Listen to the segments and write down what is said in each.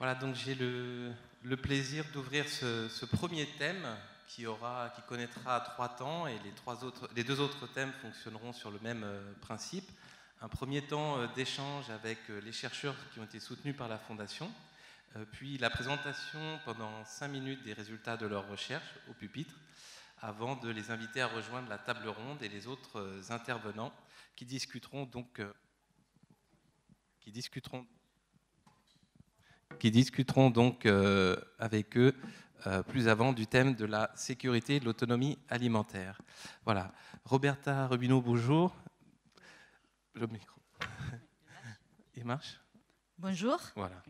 Voilà, donc j'ai le plaisir d'ouvrir ce premier thème qui connaîtra 3 temps, et les 2 autres thèmes fonctionneront sur le même principe. Un premier temps d'échange avec les chercheurs qui ont été soutenus par la Fondation, puis la présentation pendant 5 minutes des résultats de leurs recherches au pupitre, avant de les inviter à rejoindre la table ronde et les autres intervenants qui discuteront donc avec eux plus avant du thème de la sécurité et de l'autonomie alimentaire. Voilà. Roberta Rubino, bonjour. Le micro. Il marche ? Bonjour. Voilà.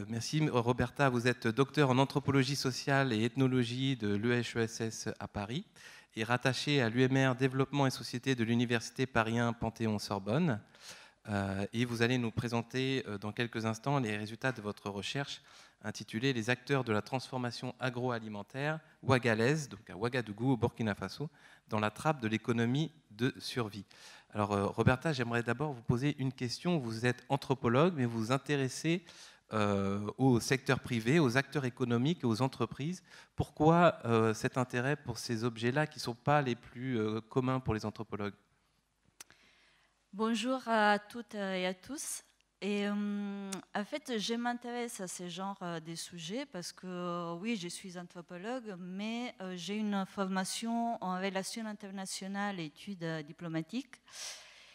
Merci Roberta, vous êtes docteur en anthropologie sociale et ethnologie de l'EHESS à Paris et rattachée à l'UMR Développement et Société de l'Université Paris 1 Panthéon-Sorbonne. Et vous allez nous présenter dans quelques instants les résultats de votre recherche intitulée « Les acteurs de la transformation agroalimentaire ouagalaise », donc à Ouagadougou, au Burkina Faso, dans la trappe de l'économie de survie. Alors Roberta, j'aimerais d'abord vous poser une question. Vous êtes anthropologue, mais vous vous intéressez au secteur privé, aux acteurs économiques et aux entreprises. Pourquoi cet intérêt pour ces objets-là qui ne sont pas les plus communs pour les anthropologues ? Bonjour à toutes et à tous. Et en fait, je m'intéresse à ce genre de sujets parce que oui, je suis anthropologue, mais j'ai une formation en relations internationales et études diplomatiques.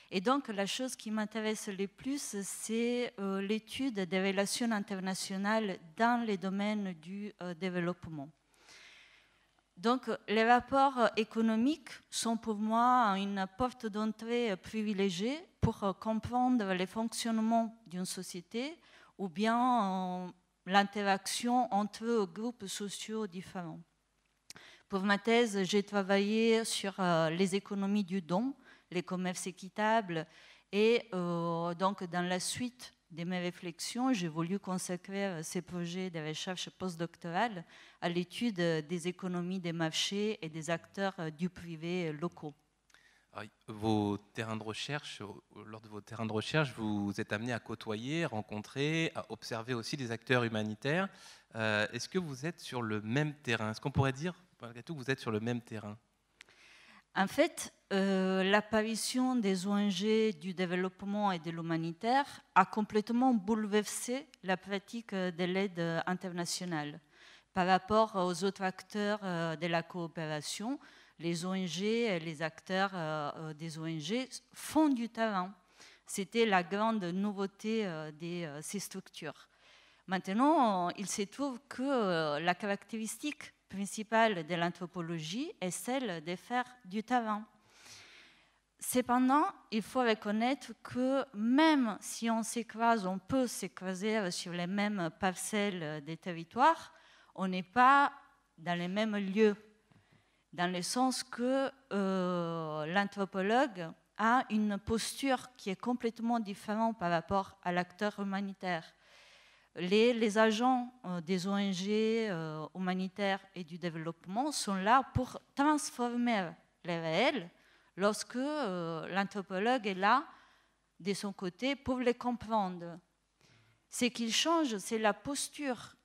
Et donc, la chose qui m'intéresse le plus, c'est l'étude des relations internationales dans les domaines du développement. Donc, les rapports économiques sont pour moi une porte d'entrée privilégiée pour comprendre le fonctionnement d'une société ou bien l'interaction entre groupes sociaux différents. Pour ma thèse, j'ai travaillé sur les économies du don, les commerces équitables, et donc dans la suite de mes réflexions, j'ai voulu consacrer ces projets de recherche postdoctorale à l'étude des économies des marchés et des acteurs du privé locaux. Alors, lors de vos terrains de recherche, vous êtes amené à côtoyer, rencontrer, à observer aussi des acteurs humanitaires. Est-ce que vous êtes sur le même terrain ? Est-ce qu'on pourrait dire, malgré tout, que vous êtes sur le même terrain ? En fait, l'apparition des ONG du développement et de l'humanitaire a complètement bouleversé la pratique de l'aide internationale. Par rapport aux autres acteurs de la coopération, les ONG et les acteurs des ONG font du terrain. C'était la grande nouveauté de ces structures. Maintenant, il se trouve que la caractéristique principale de l'anthropologie est celle de faire du terrain. Cependant, il faut reconnaître que même si on peut s'écraser sur les mêmes parcelles des territoires, on n'est pas dans les mêmes lieux, dans le sens que l'anthropologue a une posture qui est complètement différente par rapport à l'acteur humanitaire. Les agents des ONG humanitaires et du développement sont là pour transformer le réel, lorsque l'anthropologue est là, de son côté, pour les comprendre. Ce qui change, c'est la posture,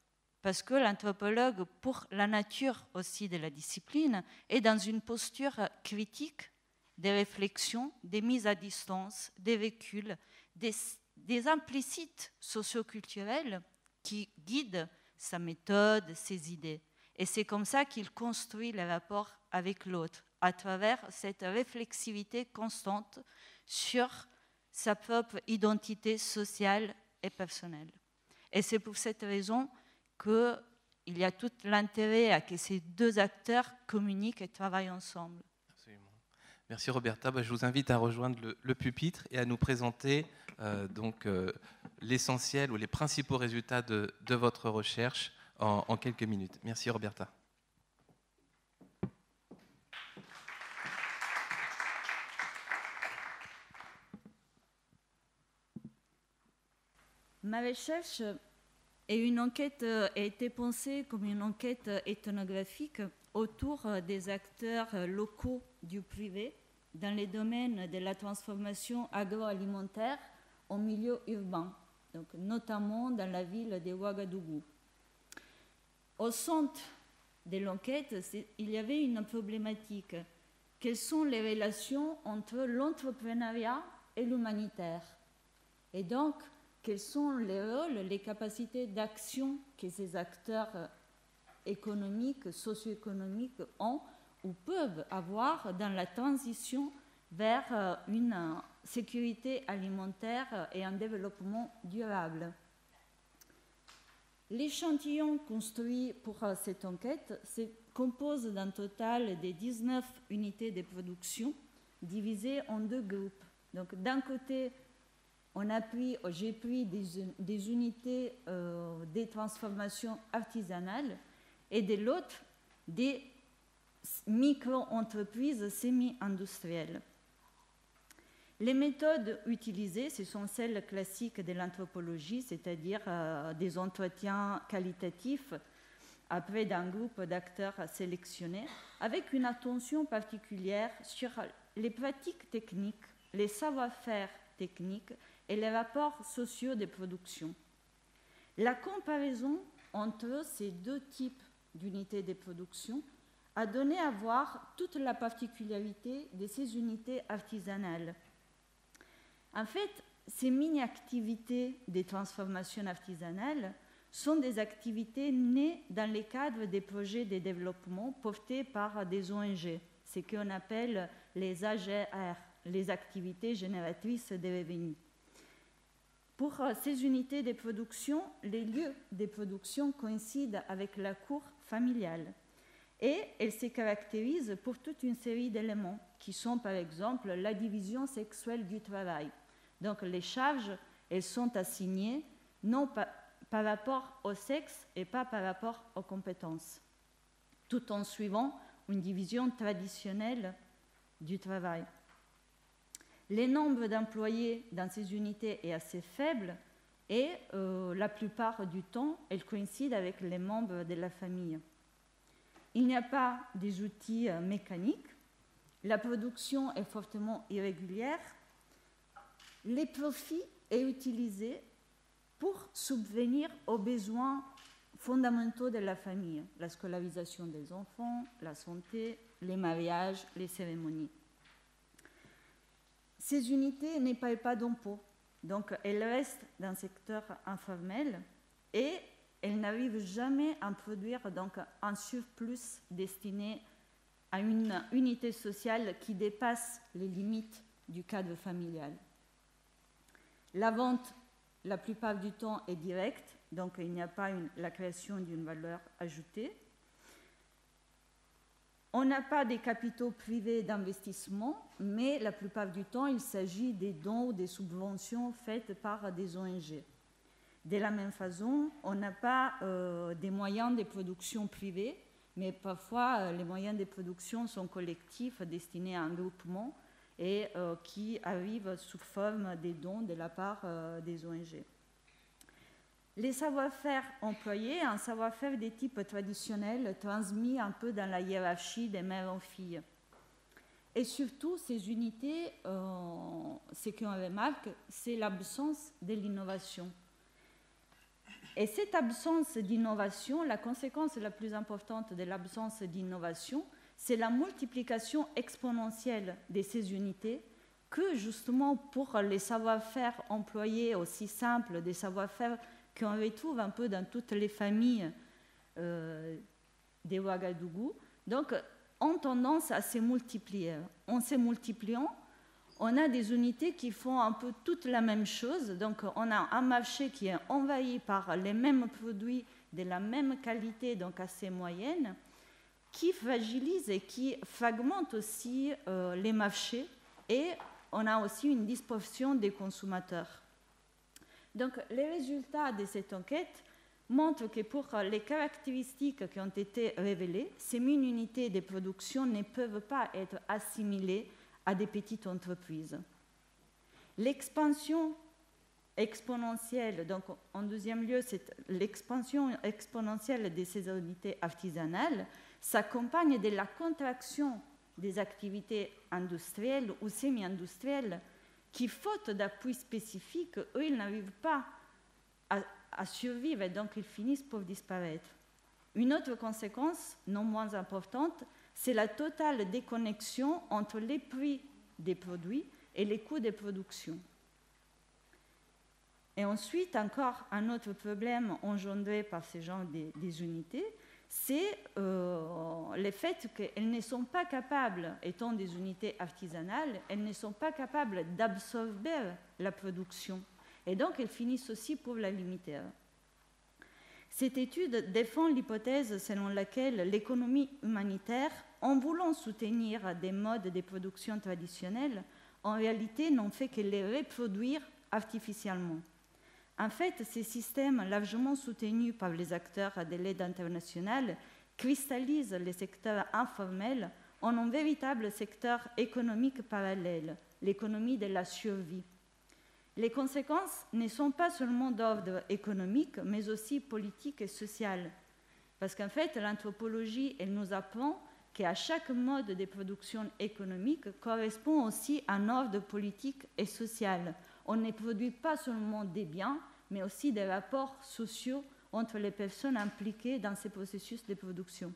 parce que l'anthropologue, pour la nature aussi de la discipline, est dans une posture critique, des réflexions, des mises à distance, des reculs, des implicites socioculturels qui guident sa méthode, ses idées. Et c'est comme ça qu'il construit le rapport avec l'autre, à travers cette réflexivité constante sur sa propre identité sociale et personnelle. Et c'est pour cette raison qu'il y a tout l'intérêt à que ces deux acteurs communiquent et travaillent ensemble. Absolument. Merci Roberta. Je vous invite à rejoindre le pupitre et à nous présenter l'essentiel ou les principaux résultats de votre recherche en quelques minutes. Merci Roberta. Ma recherche a été pensée comme une enquête ethnographique autour des acteurs locaux du privé dans les domaines de la transformation agroalimentaire en milieu urbain. donc notamment dans la ville de Ouagadougou. Au centre de l'enquête, il y avait une problématique. Quelles sont les relations entre l'entrepreneuriat et l'humanitaire? Et donc, quels sont les rôles, les capacités d'action que ces acteurs économiques, socio-économiques ont ou peuvent avoir dans la transition vers une sécurité alimentaire et un développement durable. L'échantillon construit pour cette enquête se compose d'un total de 19 unités de production divisées en 2 groupes. Donc d'un côté, j'ai pris des unités de transformation artisanale et de l'autre, des micro-entreprises semi-industrielles. Les méthodes utilisées, ce sont celles classiques de l'anthropologie, c'est-à-dire des entretiens qualitatifs auprès d'un groupe d'acteurs sélectionnés, avec une attention particulière sur les pratiques techniques, les savoir-faire techniques et les rapports sociaux de production. La comparaison entre ces 2 types d'unités de production a donné à voir toute la particularité de ces unités artisanales. En fait, ces mini-activités de transformation artisanale sont des activités nées dans le cadre des projets de développement portés par des ONG, ce qu'on appelle les AGR, les activités génératrices de revenus. Pour ces unités de production, les lieux de production coïncident avec la cour familiale et elles se caractérisent pour toute une série d'éléments qui sont par exemple la division sexuelle du travail. Donc les charges, elles sont assignées non par rapport au sexe et pas par rapport aux compétences, tout en suivant une division traditionnelle du travail. Le nombre d'employés dans ces unités est assez faible et la plupart du temps, elles coïncident avec les membres de la famille. Il n'y a pas des outils mécaniques, la production est fortement irrégulière, les profits sont utilisés pour subvenir aux besoins fondamentaux de la famille, la scolarisation des enfants, la santé, les mariages, les cérémonies. Ces unités ne payent pas d'impôts, donc elles restent dans le secteur informel et elles n'arrivent jamais à produire donc un surplus destiné à une unité sociale qui dépasse les limites du cadre familial. La vente, la plupart du temps, est directe, donc il n'y a pas la création d'une valeur ajoutée. On n'a pas des capitaux privés d'investissement, mais la plupart du temps, il s'agit des dons ou des subventions faites par des ONG. De la même façon, on n'a pas des moyens de production privés, mais parfois les moyens de production sont collectifs, destinés à un groupement et qui arrivent sous forme des dons de la part des ONG. Les savoir-faire employés, un savoir-faire de type traditionnel, transmis un peu dans la hiérarchie des mères en filles. Et surtout, ces unités, ce qu'on remarque, c'est l'absence de l'innovation. Et cette absence d'innovation, la conséquence la plus importante de l'absence d'innovation, c'est la multiplication exponentielle de ces unités que justement pour les savoir-faire employés aussi simples, des savoir-faire qu'on retrouve un peu dans toutes les familles des Ouagadougou, donc ont tendance à se multiplier. En se multipliant, on a des unités qui font un peu toute la même chose. Donc on a un marché qui est envahi par les mêmes produits de la même qualité, donc assez moyenne, qui fragilise et qui fragmente aussi les marchés. Et on a aussi une dispersion des consommateurs. Donc les résultats de cette enquête montrent que pour les caractéristiques qui ont été révélées, ces mini-unités de production ne peuvent pas être assimilées à des petites entreprises. L'expansion exponentielle, donc en deuxième lieu, c'est l'expansion exponentielle de ces unités artisanales s'accompagne de la contraction des activités industrielles ou semi-industrielles qui, faute d'appui spécifique, eux, ils n'arrivent pas à survivre et donc ils finissent par disparaître. Une autre conséquence, non moins importante, c'est la totale déconnexion entre les prix des produits et les coûts de production. Et ensuite, encore un autre problème engendré par ce genre des unités, c'est le fait qu'elles ne sont pas capables, étant des unités artisanales, elles ne sont pas capables d'absorber la production. Et donc, elles finissent aussi pour la limiter. Cette étude défend l'hypothèse selon laquelle l'économie humanitaire, en voulant soutenir des modes de production traditionnels, en réalité n'ont fait que les reproduire artificiellement. En fait, ces systèmes largement soutenus par les acteurs de l'aide internationale cristallisent les secteurs informels en un véritable secteur économique parallèle, l'économie de la survie. Les conséquences ne sont pas seulement d'ordre économique, mais aussi politique et social. Parce qu'en fait, l'anthropologie, elle nous apprend qu'à chaque mode de production économique correspond aussi un ordre politique et social. On ne produit pas seulement des biens, mais aussi des rapports sociaux entre les personnes impliquées dans ces processus de production.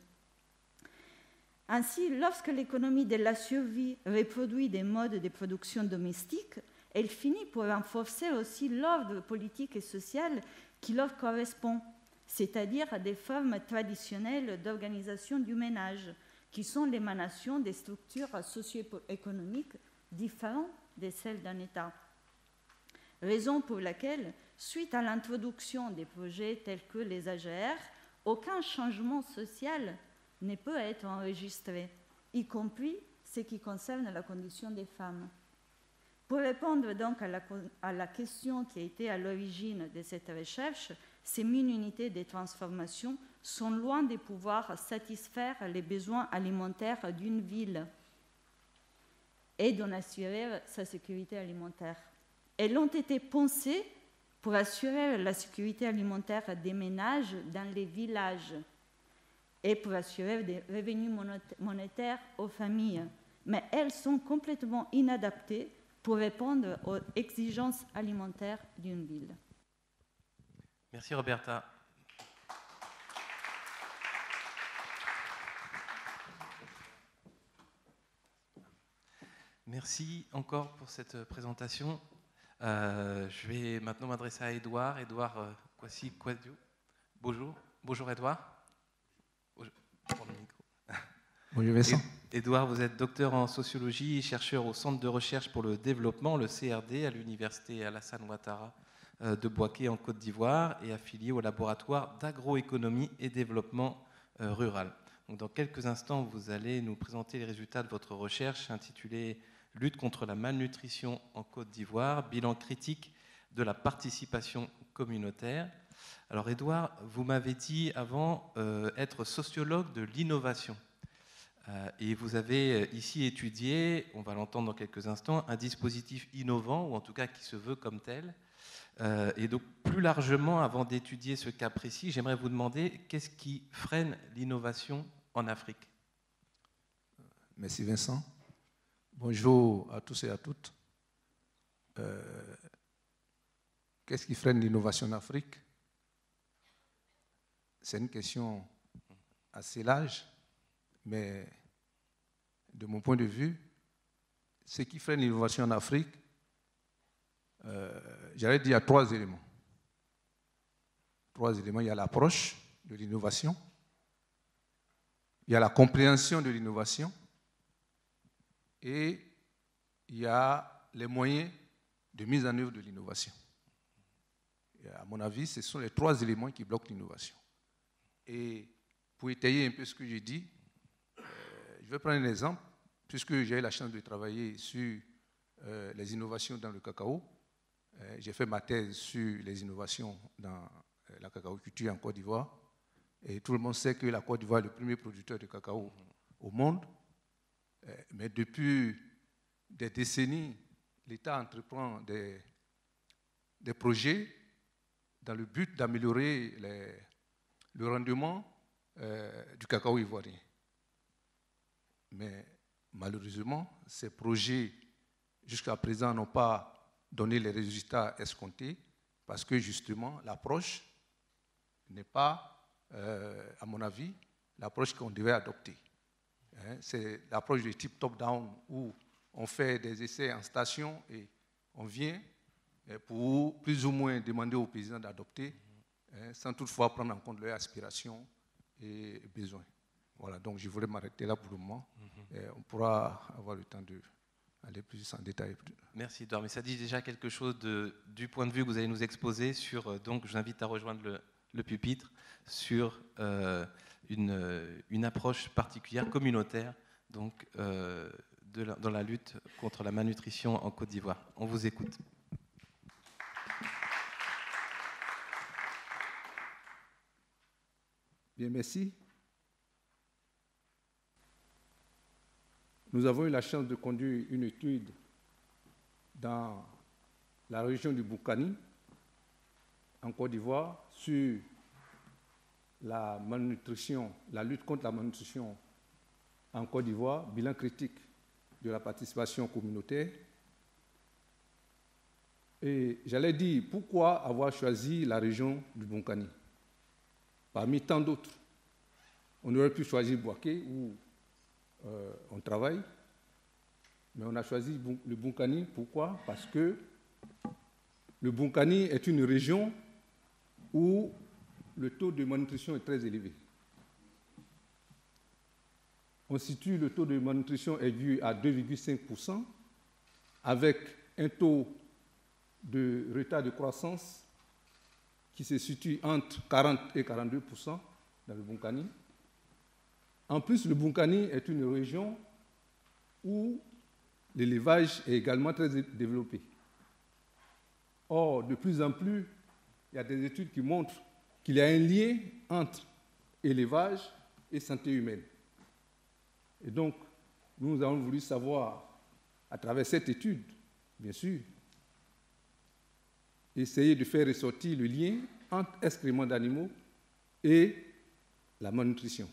Ainsi, lorsque l'économie de la survie reproduit des modes de production domestiques, elle finit par renforcer aussi l'ordre politique et social qui leur correspond, c'est-à-dire des formes traditionnelles d'organisation du ménage, qui sont l'émanation des structures socio-économiques différentes de celles d'un État. Raison pour laquelle, suite à l'introduction des projets tels que les AGR, aucun changement social ne peut être enregistré, y compris ce qui concerne la condition des femmes. Pour répondre donc à la question qui a été à l'origine de cette recherche, ces mini-unités de transformation sont loin de pouvoir satisfaire les besoins alimentaires d'une ville et d'en assurer sa sécurité alimentaire. Elles ont été pensées pour assurer la sécurité alimentaire des ménages dans les villages et pour assurer des revenus monétaires aux familles. Mais elles sont complètement inadaptées pour répondre aux exigences alimentaires d'une ville. Merci Roberta. Merci encore pour cette présentation. Je vais maintenant m'adresser à Édouard. Édouard Kwasi-Kwadjo. Bonjour. Bonjour Édouard. Bonjour. Prends le micro. Bonjour Vincent. Édouard, vous êtes docteur en sociologie et chercheur au Centre de recherche pour le développement, le CRD, à l'université Alassane Ouattara de Bouaké en Côte d'Ivoire et affilié au laboratoire d'agroéconomie et développement rural. Donc, dans quelques instants, vous allez nous présenter les résultats de votre recherche intitulée « Lutte contre la malnutrition en Côte d'Ivoire, bilan critique de la participation communautaire ». Alors Édouard, vous m'avez dit avant être sociologue de l'innovation. Et vous avez ici étudié, on va l'entendre dans quelques instants, un dispositif innovant, ou en tout cas qui se veut comme tel. Et donc plus largement, avant d'étudier ce cas précis, j'aimerais vous demander qu'est-ce qui freine l'innovation en Afrique? Merci Vincent. Bonjour à tous et à toutes. Qu'est-ce qui freine l'innovation en Afrique? C'est une question assez large. Mais de mon point de vue, ce qui freine l'innovation en Afrique, j'allais dire il y a 3 éléments. 3 éléments. Il y a l'approche de l'innovation, il y a la compréhension de l'innovation et il y a les moyens de mise en œuvre de l'innovation. Et à mon avis, ce sont les 3 éléments qui bloquent l'innovation. Et pour étayer un peu ce que j'ai dit, je vais prendre un exemple, puisque j'ai eu la chance de travailler sur les innovations dans le cacao. J'ai fait ma thèse sur les innovations dans la cacaoculture en Côte d'Ivoire. Et tout le monde sait que la Côte d'Ivoire est le premier producteur de cacao au monde. Mais depuis des décennies, l'État entreprend des projets dans le but d'améliorer le rendement du cacao ivoirien. Mais malheureusement, ces projets, jusqu'à présent, n'ont pas donné les résultats escomptés Parce que justement, l'approche n'est pas, à mon avis, l'approche qu'on devait adopter. C'est l'approche de type top-down où on fait des essais en station et on vient pour plus ou moins demander aux paysans d'adopter, sans toutefois prendre en compte leurs aspirations et besoins. Voilà, donc je voulais m'arrêter là pour le moment. On pourra avoir le temps d'aller plus en détail. Merci Edouard, mais ça dit déjà quelque chose du point de vue que vous allez nous exposer sur, donc je vous invite à rejoindre le pupitre, sur une approche particulière, communautaire, donc, dans la lutte contre la malnutrition en Côte d'Ivoire. On vous écoute. Bien, merci. Nous avons eu la chance de conduire une étude dans la région du Boukani, en Côte d'Ivoire, sur la malnutrition, la lutte contre la malnutrition en Côte d'Ivoire, bilan critique de la participation communautaire. Et j'allais dire, pourquoi avoir choisi la région du Boukani? Parmi tant d'autres, on aurait pu choisir Bouaké, où on travaille, mais on a choisi le Boukani. Pourquoi? Parce que le Boukani est une région où le taux de malnutrition est très élevé. On situe le taux de malnutrition aigu à 2,5%, avec un taux de retard de croissance qui se situe entre 40 et 42% dans le Boukani. En plus, le Boukani est une région où l'élevage est également très développé. Or, de plus en plus, il y a des études qui montrent qu'il y a un lien entre élevage et santé humaine. Et donc, nous avons voulu savoir, à travers cette étude, bien sûr, essayer de faire ressortir le lien entre excréments d'animaux et la malnutrition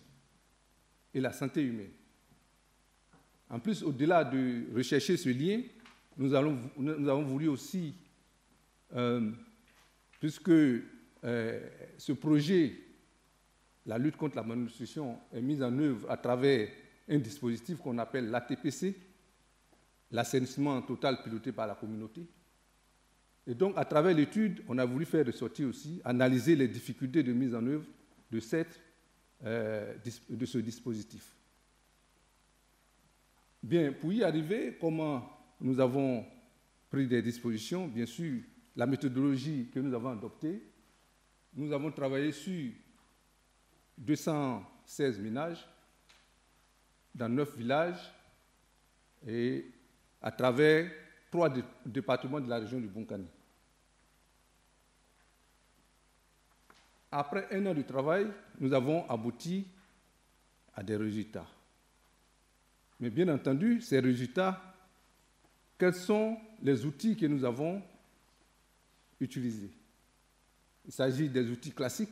et la santé humaine. En plus, au-delà de rechercher ce lien, nous avons voulu aussi, puisque ce projet, la lutte contre la malnutrition, est mis en œuvre à travers un dispositif qu'on appelle l'ATPC, l'assainissement total piloté par la communauté. Et donc, à travers l'étude, on a voulu faire ressortir aussi, analyser les difficultés de mise en œuvre de ce dispositif. Bien, pour y arriver, comment nous avons pris des dispositions? Bien sûr, la méthodologie que nous avons adoptée, nous avons travaillé sur 216 ménages dans 9 villages et à travers 3 départements de la région du Boukani. Après 1 an de travail, nous avons abouti à des résultats. Mais bien entendu, ces résultats, quels sont les outils que nous avons utilisés? Il s'agit des outils classiques,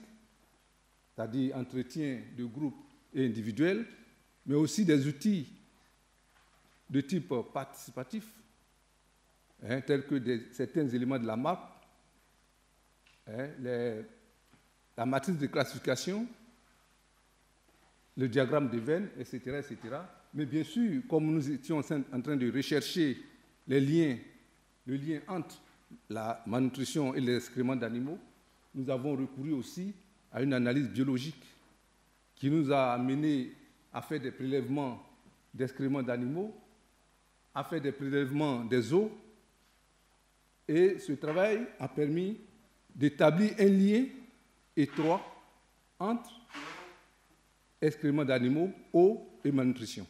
c'est-à-dire entretien de groupe et individuel, mais aussi des outils de type participatif, tels que certains éléments de la map, la matrice de classification, le diagramme de veine, etc., etc. Mais bien sûr, comme nous étions en train de rechercher le lien entre la malnutrition et les excréments d'animaux, nous avons recouru aussi à une analyse biologique qui nous a amené à faire des prélèvements d'excréments d'animaux, à faire des prélèvements des eaux. Et ce travail a permis d'établir un lien étroit entre excréments d'animaux, eau et malnutrition.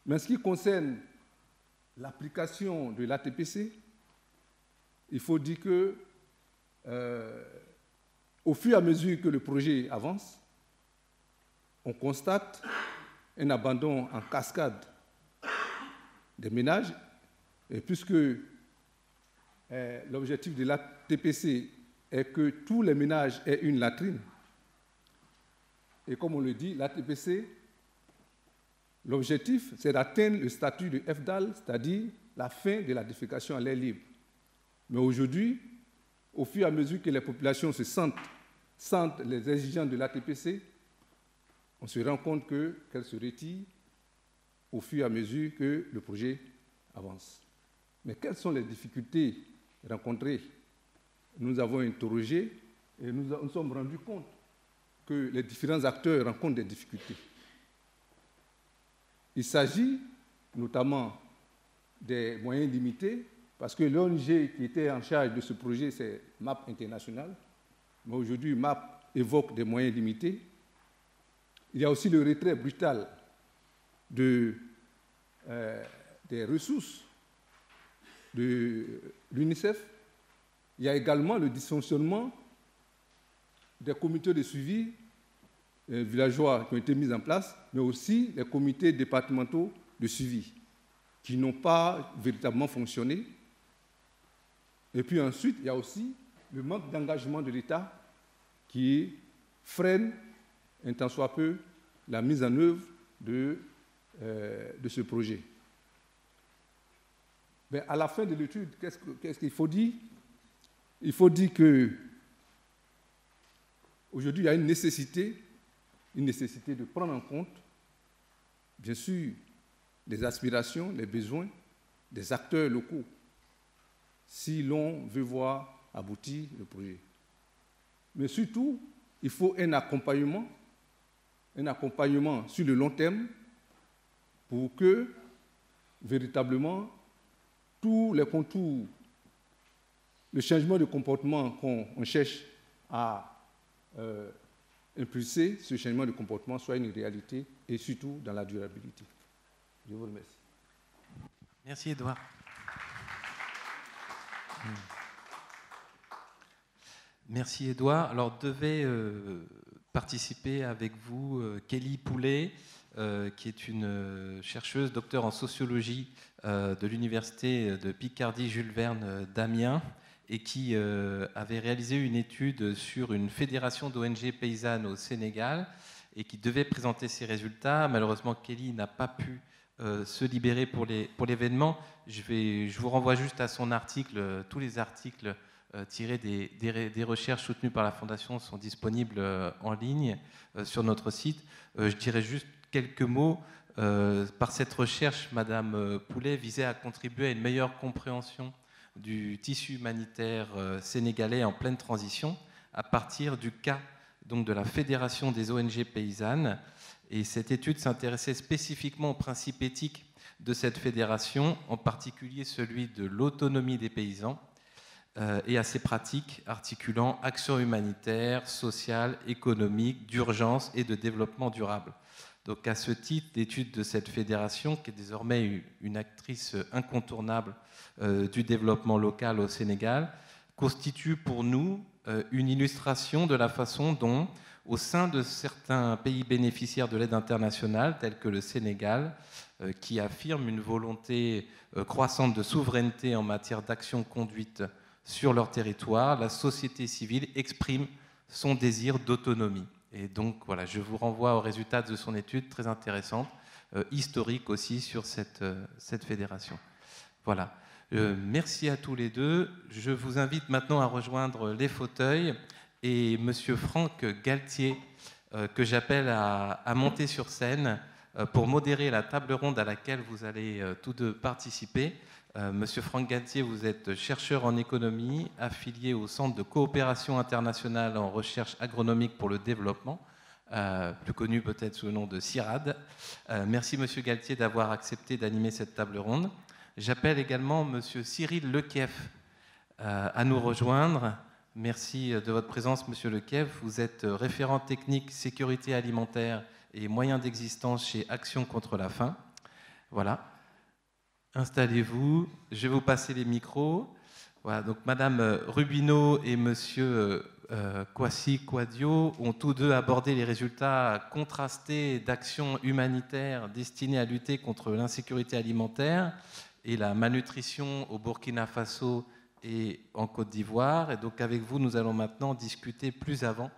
Mais en ce qui concerne l'application de l'ATPC, il faut dire que, au fur et à mesure que le projet avance, on constate un abandon en cascade des ménages, et puisque l'objectif de l'ATPC est que tous les ménages aient une latrine, et comme on le dit, l'ATPC, l'objectif, c'est d'atteindre le statut de FDAL, c'est-à-dire la fin de la défécation à l'air libre. Mais aujourd'hui, au fur et à mesure que les populations se sentent les exigences de l'ATPC, on se rend compte qu'elles se retirent au fur et à mesure que le projet avance. Mais quelles sont les difficultés rencontrées? Nous avons interrogé et nous sommes rendus compte que les différents acteurs rencontrent des difficultés. Il s'agit notamment des moyens limités, parce que l'ONG qui était en charge de ce projet, c'est MAP International, mais aujourd'hui, MAP évoque des moyens limités. Il y a aussi le retrait brutal des ressources de l'UNICEF. Il y a également le dysfonctionnement des comités de suivi villageois qui ont été mis en place, mais aussi les comités départementaux de suivi qui n'ont pas véritablement fonctionné. Et puis ensuite, il y a aussi le manque d'engagement de l'État qui freine un tant soit peu la mise en œuvre de ce projet. Mais à la fin de l'étude, qu'est-ce qu'il faut dire? Il faut dire qu'aujourd'hui, il y a une nécessité de prendre en compte, bien sûr, les aspirations, les besoins des acteurs locaux, si l'on veut voir aboutir le projet. Mais surtout, il faut un accompagnement sur le long terme pour que, véritablement, tous les contours, le changement de comportement qu'on cherche à impulser, ce changement de comportement soit une réalité et surtout dans la durabilité. Je vous remercie. Merci, Edouard. Merci, Edouard. Alors, devait participer avec vous Kelly Poulet, qui est une chercheuse, docteure en sociologie de l'université de Picardie Jules Verne d'Amiens, et qui avait réalisé une étude sur une fédération d'ONG paysannes au Sénégal et qui devait présenter ses résultats. Malheureusement, Kelly n'a pas pu se libérer pour l'événement. Je vous renvoie juste à son article. Tous les articles tirés des recherches soutenues par la Fondation sont disponibles en ligne sur notre site. Je dirais juste quelques mots. Par cette recherche, Madame Poulet visait à contribuer à une meilleure compréhension du tissu humanitaire sénégalais en pleine transition à partir du cas donc, de la Fédération des ONG paysannes. Et cette étude s'intéressait spécifiquement aux principes éthiques de cette fédération, en particulier celui de l'autonomie des paysans, et à ses pratiques articulant action humanitaire, sociale, économique, d'urgence et de développement durable. Donc à ce titre, l'étude de cette fédération, qui est désormais une actrice incontournable du développement local au Sénégal, constitue pour nous une illustration de la façon dont, au sein de certains pays bénéficiaires de l'aide internationale, tels que le Sénégal, qui affirment une volonté croissante de souveraineté en matière d'action conduite sur leur territoire, la société civile exprime son désir d'autonomie. Et donc, voilà, je vous renvoie aux résultats de son étude, très intéressante, historique aussi sur cette fédération. Voilà. Merci à tous les deux. Je vous invite maintenant à rejoindre les fauteuils et Monsieur Franck Galtier, que j'appelle à monter sur scène pour modérer la table ronde à laquelle vous allez tous deux participer. Monsieur Franck Galtier, vous êtes chercheur en économie, affilié au Centre de coopération internationale en recherche agronomique pour le développement, plus connu peut-être sous le nom de CIRAD. Merci Monsieur Galtier d'avoir accepté d'animer cette table ronde. J'appelle également Monsieur Cyril Lequief à nous rejoindre. Merci de votre présence, Monsieur Lequief. Vous êtes référent technique sécurité alimentaire et moyens d'existence chez Action contre la faim. Voilà. Installez-vous, je vais vous passer les micros. Voilà, donc Madame Rubino et Monsieur Kwasi Kwadio ont tous deux abordé les résultats contrastés d'actions humanitaires destinées à lutter contre l'insécurité alimentaire et la malnutrition au Burkina Faso et en Côte d'Ivoire. Et donc avec vous, nous allons maintenant discuter plus avant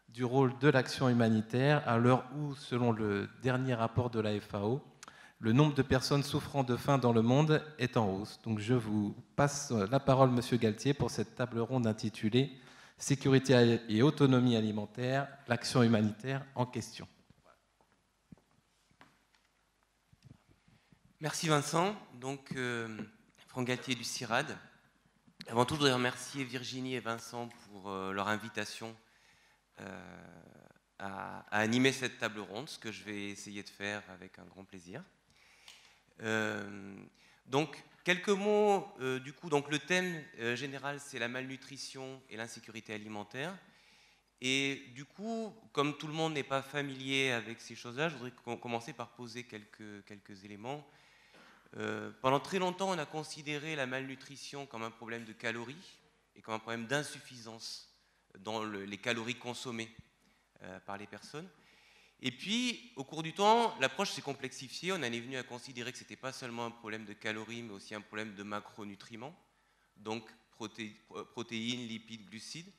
du rôle de l'action humanitaire à l'heure où, selon le dernier rapport de la FAO, Le nombre de personnes souffrant de faim dans le monde est en hausse. Donc je vous passe la parole, Monsieur Galtier, pour cette table ronde intitulée « Sécurité et autonomie alimentaire, l'action humanitaire en question ». Merci Vincent. Donc, Franck Galtier du CIRAD. Avant tout, je voudrais remercier Virginie et Vincent pour leur invitation à animer cette table ronde, ce que je vais essayer de faire avec un grand plaisir. Donc, quelques mots, du coup, donc le thème général, c'est la malnutrition et l'insécurité alimentaire. Et du coup, comme tout le monde n'est pas familier avec ces choses-là, je voudrais commencer par poser quelques éléments. Pendant très longtemps, on a considéré la malnutrition comme un problème de calories et comme un problème d'insuffisance dans les calories consommées par les personnes. Et puis, au cours du temps, l'approche s'est complexifiée. On en est venu à considérer que ce n'était pas seulement un problème de calories, mais aussi un problème de macronutriments, donc protéines, lipides, glucides.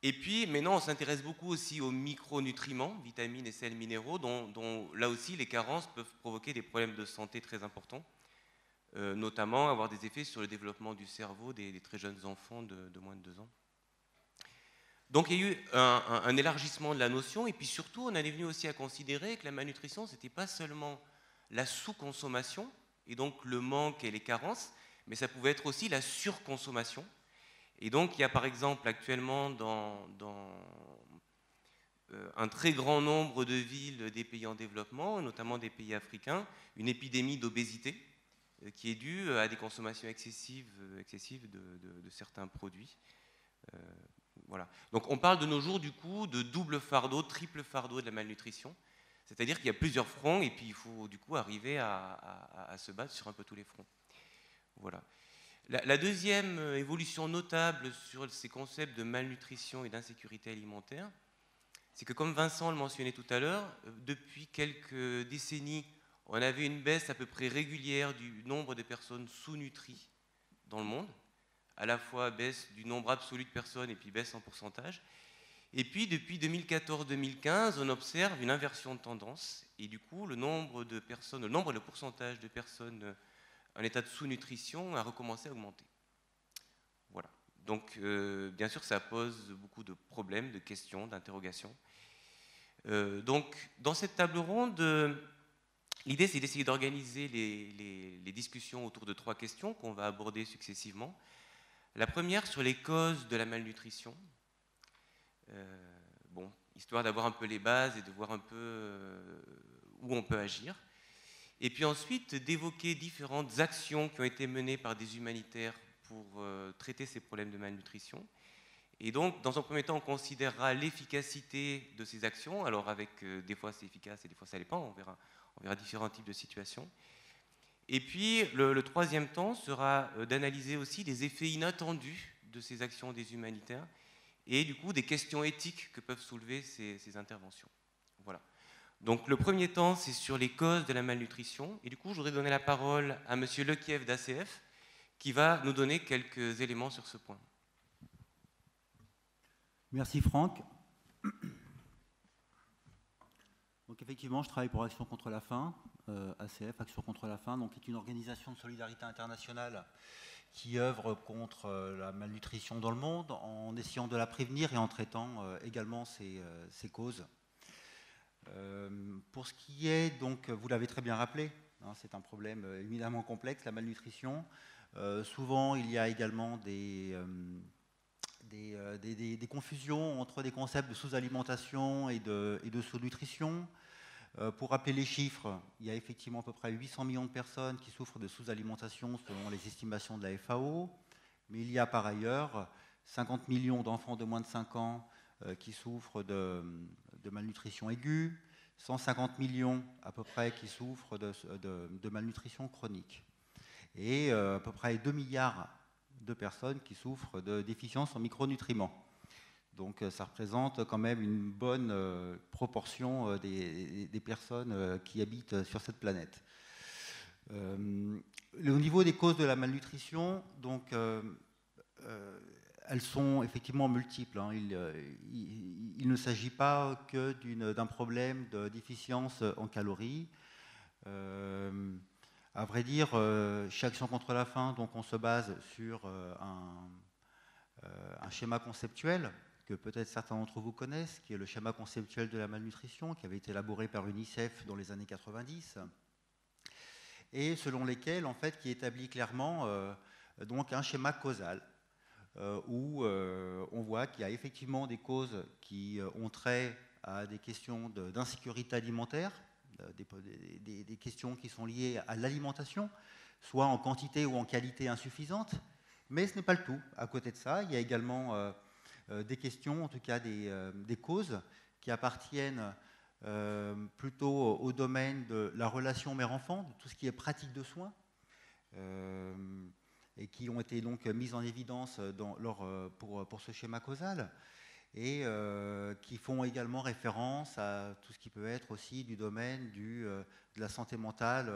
Et puis, maintenant, on s'intéresse beaucoup aussi aux micronutriments, vitamines et sels minéraux, dont là aussi, les carences peuvent provoquer des problèmes de santé très importants, notamment avoir des effets sur le développement du cerveau des très jeunes enfants de moins de 2 ans. Donc, il y a eu un élargissement de la notion, et puis surtout, on en est venu aussi à considérer que la malnutrition, ce n'était pas seulement la sous-consommation, et donc le manque et les carences, mais ça pouvait être aussi la surconsommation. Et donc, il y a par exemple actuellement dans un très grand nombre de villes des pays en développement, notamment des pays africains, une épidémie d'obésité qui est due à des consommations excessives de certains produits. Voilà. Donc on parle de nos jours du coup de double fardeau, triple fardeau de la malnutrition. C'est-à-dire qu'il y a plusieurs fronts et puis il faut du coup arriver à se battre sur un peu tous les fronts. Voilà. La deuxième évolution notable sur ces concepts de malnutrition et d'insécurité alimentaire, c'est que comme Vincent le mentionnait tout à l'heure, depuis quelques décennies, on avait une baisse à peu près régulière du nombre de personnes sous-nutries dans le monde, à la fois baisse du nombre absolu de personnes et puis baisse en pourcentage. Et puis depuis 2014-2015, on observe une inversion de tendance et du coup le nombre de personnes, le pourcentage de personnes en état de sous-nutrition a recommencé à augmenter. Voilà. Donc, bien sûr, ça pose beaucoup de problèmes, de questions, d'interrogations. Donc, dans cette table ronde, l'idée, c'est d'essayer d'organiser les discussions autour de 3 questions qu'on va aborder successivement. La première, sur les causes de la malnutrition. Bon, histoire d'avoir un peu les bases et de voir un peu où on peut agir. Et puis ensuite, d'évoquer différentes actions qui ont été menées par des humanitaires pour traiter ces problèmes de malnutrition. Et donc, dans un premier temps, on considérera l'efficacité de ces actions. Alors, avec des fois c'est efficace et des fois ça l'est pas, on verra différents types de situations. Et puis, le troisième temps sera d'analyser aussi les effets inattendus de ces actions des humanitaires et du coup des questions éthiques que peuvent soulever ces interventions. Voilà. Donc le premier temps, c'est sur les causes de la malnutrition. Et du coup, je voudrais donner la parole à M. Lekiev d'ACF, qui va nous donner quelques éléments sur ce point. Merci Franck. Donc effectivement, je travaille pour Action contre la faim, ACF, Action contre la faim, donc, qui est une organisation de solidarité internationale qui œuvre contre la malnutrition dans le monde en essayant de la prévenir et en traitant également ses causes. Pour ce qui est, donc, vous l'avez très bien rappelé, hein, c'est un problème éminemment complexe, la malnutrition. Souvent, il y a également des confusions entre des concepts de sous-alimentation et de sous-nutrition. Pour rappeler les chiffres, il y a effectivement à peu près 800 millions de personnes qui souffrent de sous-alimentation selon les estimations de la FAO, mais il y a par ailleurs 50 millions d'enfants de moins de 5 ans qui souffrent de malnutrition aiguë, 150 millions à peu près qui souffrent de malnutrition chronique, et à peu près 2 milliards de personnes qui souffrent de déficience en micronutriments. Donc ça représente quand même une bonne proportion des personnes qui habitent sur cette planète. Au niveau des causes de la malnutrition, donc, elles sont effectivement multiples. Hein. Il ne s'agit pas que d'un problème de déficience en calories. À vrai dire, chez Action contre la faim, donc on se base sur un schéma conceptuel que peut-être certains d'entre vous connaissent, qui est le schéma conceptuel de la malnutrition, qui avait été élaboré par UNICEF dans les années 90, et selon lesquels, en fait, qui établit clairement donc un schéma causal, où on voit qu'il y a effectivement des causes qui ont trait à des questions d'insécurité alimentaire, des questions qui sont liées à l'alimentation, soit en quantité ou en qualité insuffisante, mais ce n'est pas le tout. À côté de ça, il y a également des questions, en tout cas des causes, qui appartiennent plutôt au domaine de la relation mère-enfant, de tout ce qui est pratique de soins, et qui ont été donc mises en évidence pour ce schéma causal, et qui font également référence à tout ce qui peut être aussi du domaine de la santé mentale,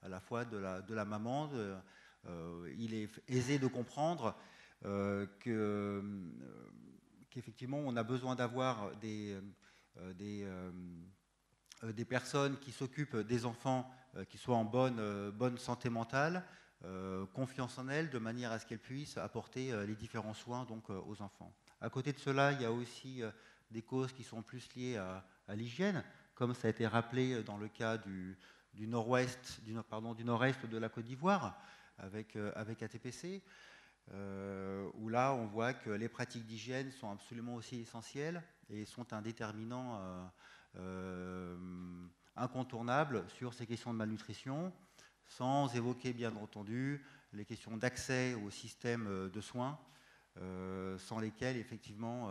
à la fois de la maman. Il est aisé de comprendre qu'effectivement on a besoin d'avoir des personnes qui s'occupent des enfants qui soient en bonne santé mentale, confiance en elles, de manière à ce qu'elles puissent apporter les différents soins donc, aux enfants. À côté de cela, il y a aussi des causes qui sont plus liées à l'hygiène, comme ça a été rappelé dans le cas du nord-est de la Côte d'Ivoire avec ATPC, où là on voit que les pratiques d'hygiène sont absolument aussi essentielles et sont un déterminant incontournable sur ces questions de malnutrition, sans évoquer bien entendu les questions d'accès au système de soins, sans lesquelles effectivement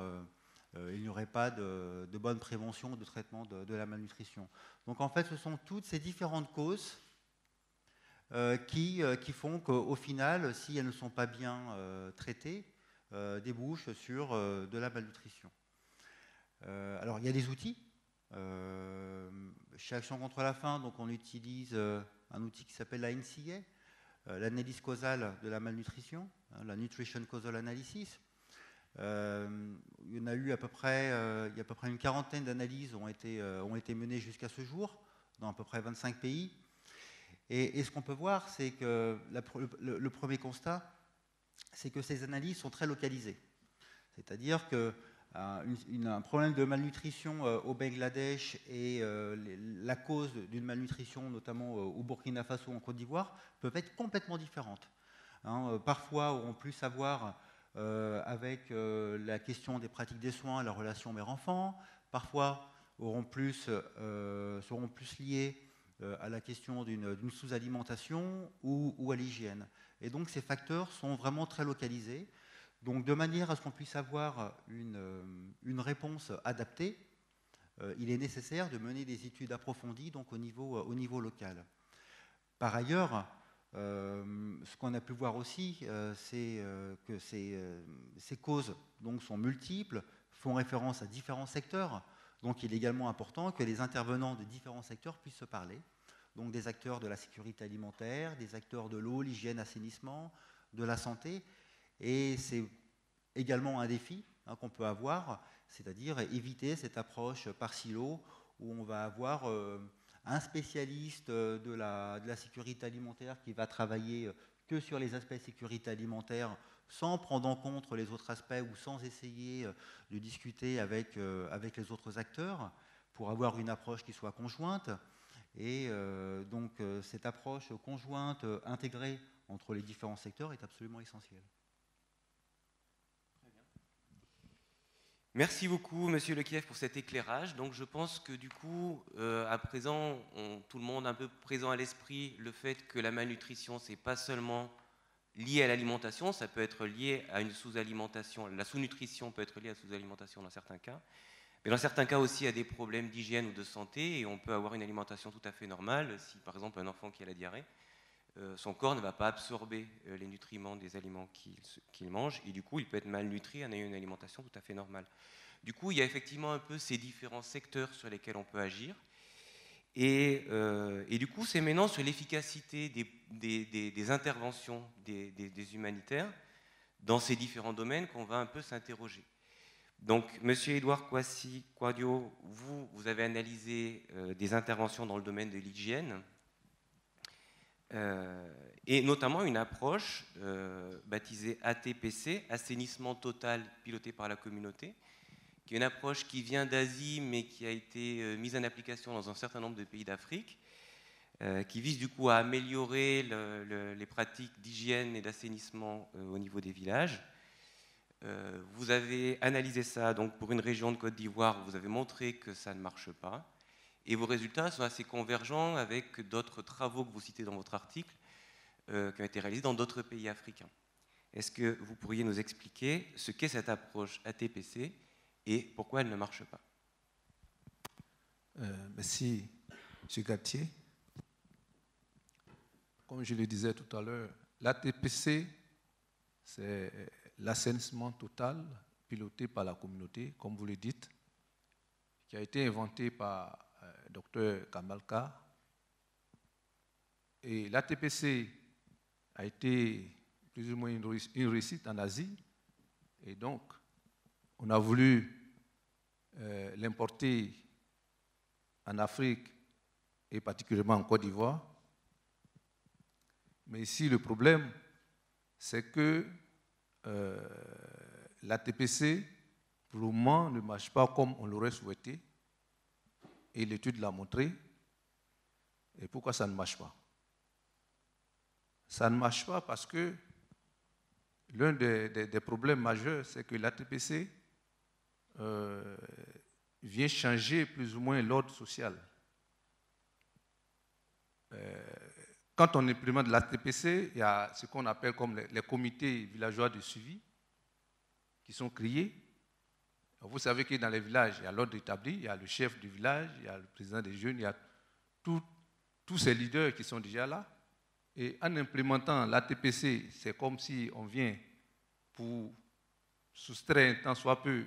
il n'y aurait pas de bonne prévention, de traitement de la malnutrition. Donc en fait ce sont toutes ces différentes causes qui font qu'au final, si elles ne sont pas bien traitées, débouchent sur de la malnutrition. Alors il y a des outils. Chez Action contre la faim, donc on utilise un outil qui s'appelle la NCA, l'analyse causale de la malnutrition, la Nutrition Causal Analysis. Il y en a eu à peu près une quarantaine d'analyses ont été menées jusqu'à ce jour dans à peu près 25 pays. Et ce qu'on peut voir, c'est que le premier constat, c'est que ces analyses sont très localisées. C'est-à-dire qu'un problème de malnutrition au Bangladesh et la cause d'une malnutrition, notamment au Burkina Faso ou en Côte d'Ivoire, peuvent être complètement différentes. Parfois, on aura plus à voir avec la question des pratiques des soins, la relation mère-enfant. Parfois, seront plus liées à la question d'une sous-alimentation ou à l'hygiène. Et donc ces facteurs sont vraiment très localisés. Donc de manière à ce qu'on puisse avoir une réponse adaptée, il est nécessaire de mener des études approfondies donc au niveau local. Par ailleurs, ce qu'on a pu voir aussi, c'est que ces causes donc, sont multiples, font référence à différents secteurs. Donc il est également important que les intervenants de différents secteurs puissent se parler. Donc des acteurs de la sécurité alimentaire, des acteurs de l'eau, l'hygiène, assainissement, de la santé. Et c'est également un défi qu'on peut avoir, c'est-à-dire éviter cette approche par silo où on va avoir un spécialiste de la sécurité alimentaire qui va travailler que sur les aspects sécurité alimentaire sans prendre en compte les autres aspects ou sans essayer de discuter avec les autres acteurs pour avoir une approche qui soit conjointe. Et donc cette approche conjointe, intégrée entre les différents secteurs est absolument essentielle. Très bien. Merci beaucoup, Monsieur Lekiev, pour cet éclairage. Donc je pense que du coup, à présent, tout le monde a un peu présent à l'esprit le fait que la malnutrition, c'est pas seulement lié à l'alimentation, ça peut être lié à une sous-alimentation. La sous-nutrition peut être liée à la sous-alimentation dans certains cas. Mais dans certains cas aussi, il y a des problèmes d'hygiène ou de santé, et on peut avoir une alimentation tout à fait normale. Si par exemple un enfant qui a la diarrhée, son corps ne va pas absorber les nutriments des aliments qu'il mange, et du coup il peut être malnutri en ayant une alimentation tout à fait normale. Du coup, il y a effectivement un peu ces différents secteurs sur lesquels on peut agir. Et du coup, c'est maintenant sur l'efficacité des interventions des humanitaires dans ces différents domaines qu'on va un peu s'interroger. Donc, Monsieur Édouard Quadio, vous avez analysé des interventions dans le domaine de l'hygiène, et notamment une approche baptisée ATPC, assainissement total piloté par la communauté, qui est une approche qui vient d'Asie mais qui a été mise en application dans un certain nombre de pays d'Afrique, qui vise du coup à améliorer les pratiques d'hygiène et d'assainissement au niveau des villages. Vous avez analysé ça donc, pour une région de Côte d'Ivoire, vous avez montré que ça ne marche pas, et vos résultats sont assez convergents avec d'autres travaux que vous citez dans votre article, qui ont été réalisés dans d'autres pays africains. Est-ce que vous pourriez nous expliquer ce qu'est cette approche ATPC et pourquoi elle ne marche pas? Merci, M. Gattier. Comme je le disais tout à l'heure, l'ATPC, c'est l'assainissement total piloté par la communauté, comme vous le dites, qui a été inventé par Dr Kamalka. Et l'ATPC a été plus ou moins une réussite en Asie. Et donc, on a voulu l'importer en Afrique et particulièrement en Côte d'Ivoire. Mais ici, le problème, c'est que l'ATPC, pour le moment, ne marche pas comme on l'aurait souhaité. Et l'étude l'a montré. Et pourquoi ça ne marche pas? Ça ne marche pas parce que l'un des problèmes majeurs, c'est que l'ATPC vient changer plus ou moins l'ordre social. Quand on implémente l'ATPC, il y a ce qu'on appelle comme les comités villageois de suivi qui sont créés. Vous savez que dans les villages, il y a l'ordre établi, il y a le chef du village, il y a le président des jeunes, il y a tous ces leaders qui sont déjà là. Et en implémentant l'ATPC, c'est comme si on vient pour soustraire un tant soit peu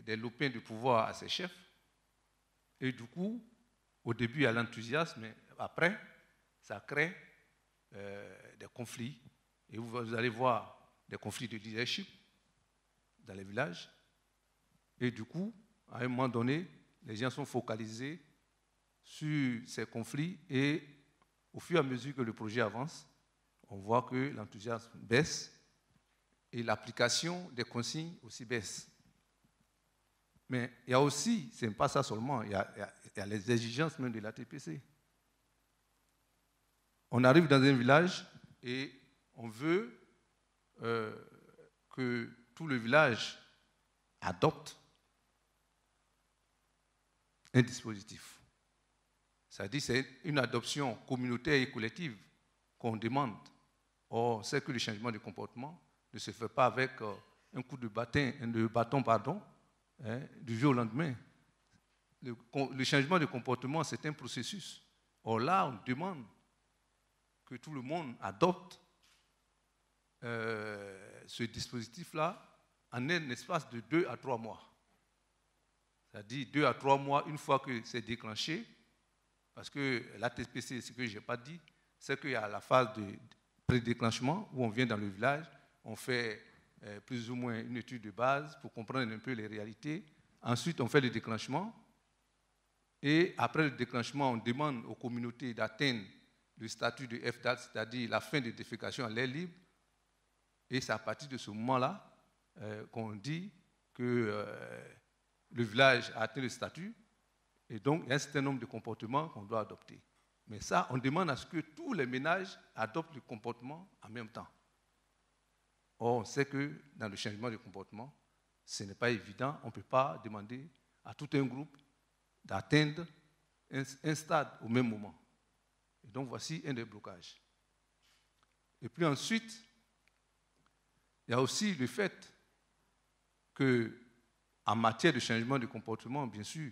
des lopins de pouvoir à ses chefs. Et du coup, au début, il y a l'enthousiasme, mais après, ça crée des conflits. Et vous allez voir des conflits de leadership dans les villages. Et du coup, à un moment donné, les gens sont focalisés sur ces conflits et au fur et à mesure que le projet avance, on voit que l'enthousiasme baisse et l'application des consignes aussi baisse. Mais il y a aussi, ce n'est pas ça seulement, il y a les exigences même de l'ATPC. On arrive dans un village et on veut que tout le village adopte un dispositif. C'est-à-dire que c'est une adoption communautaire et collective qu'on demande. Or, c'est que le changement de comportement ne se fait pas avec un coup de bâton, du jour au lendemain. Le changement de comportement, c'est un processus. Or là, on demande que tout le monde adopte ce dispositif-là en un espace de 2 à 3 mois. C'est-à-dire 2 à 3 mois, une fois que c'est déclenché, parce que l'ATPC, ce que je n'ai pas dit, c'est qu'il y a la phase de pré-déclenchement où on vient dans le village, on fait plus ou moins une étude de base pour comprendre un peu les réalités. Ensuite, on fait le déclenchement. Et après le déclenchement, on demande aux communautés d'atteindre le statut de FDAT, c'est-à-dire la fin de défécation à l'air libre. Et c'est à partir de ce moment-là qu'on dit que le village a atteint le statut. Et donc, il y a un certain nombre de comportements qu'on doit adopter. Mais ça, on demande à ce que tous les ménages adoptent le comportement en même temps. Or, on sait que dans le changement de comportement, ce n'est pas évident. On ne peut pas demander à tout un groupe d'atteindre un stade au même moment. Et donc, voici un des blocages. Et puis ensuite, il y a aussi le fait qu'en matière de changement de comportement, bien sûr,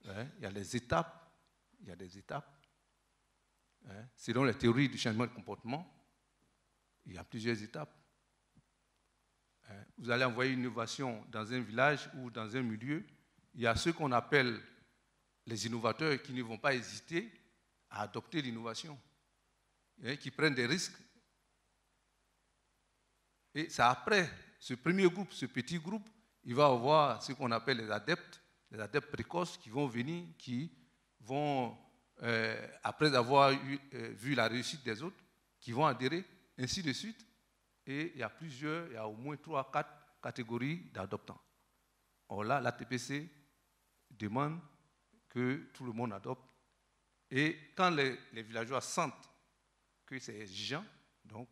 il y a des étapes. Selon la théorie du changement de comportement, il y a plusieurs étapes. Vous allez envoyer une innovation dans un village ou dans un milieu. Il y a ceux qu'on appelle les innovateurs qui ne vont pas hésiter à adopter l'innovation, qui prennent des risques. Et c'est après ce premier groupe, ce petit groupe, il va avoir ce qu'on appelle les adeptes précoces qui vont venir, qui vont après avoir vu la réussite des autres, qui vont adhérer, ainsi de suite. Et il y a au moins 3 à 4 catégories d'adoptants. Or là, la TPC demande que tout le monde adopte. Et quand les villageois sentent que c'est exigeant, donc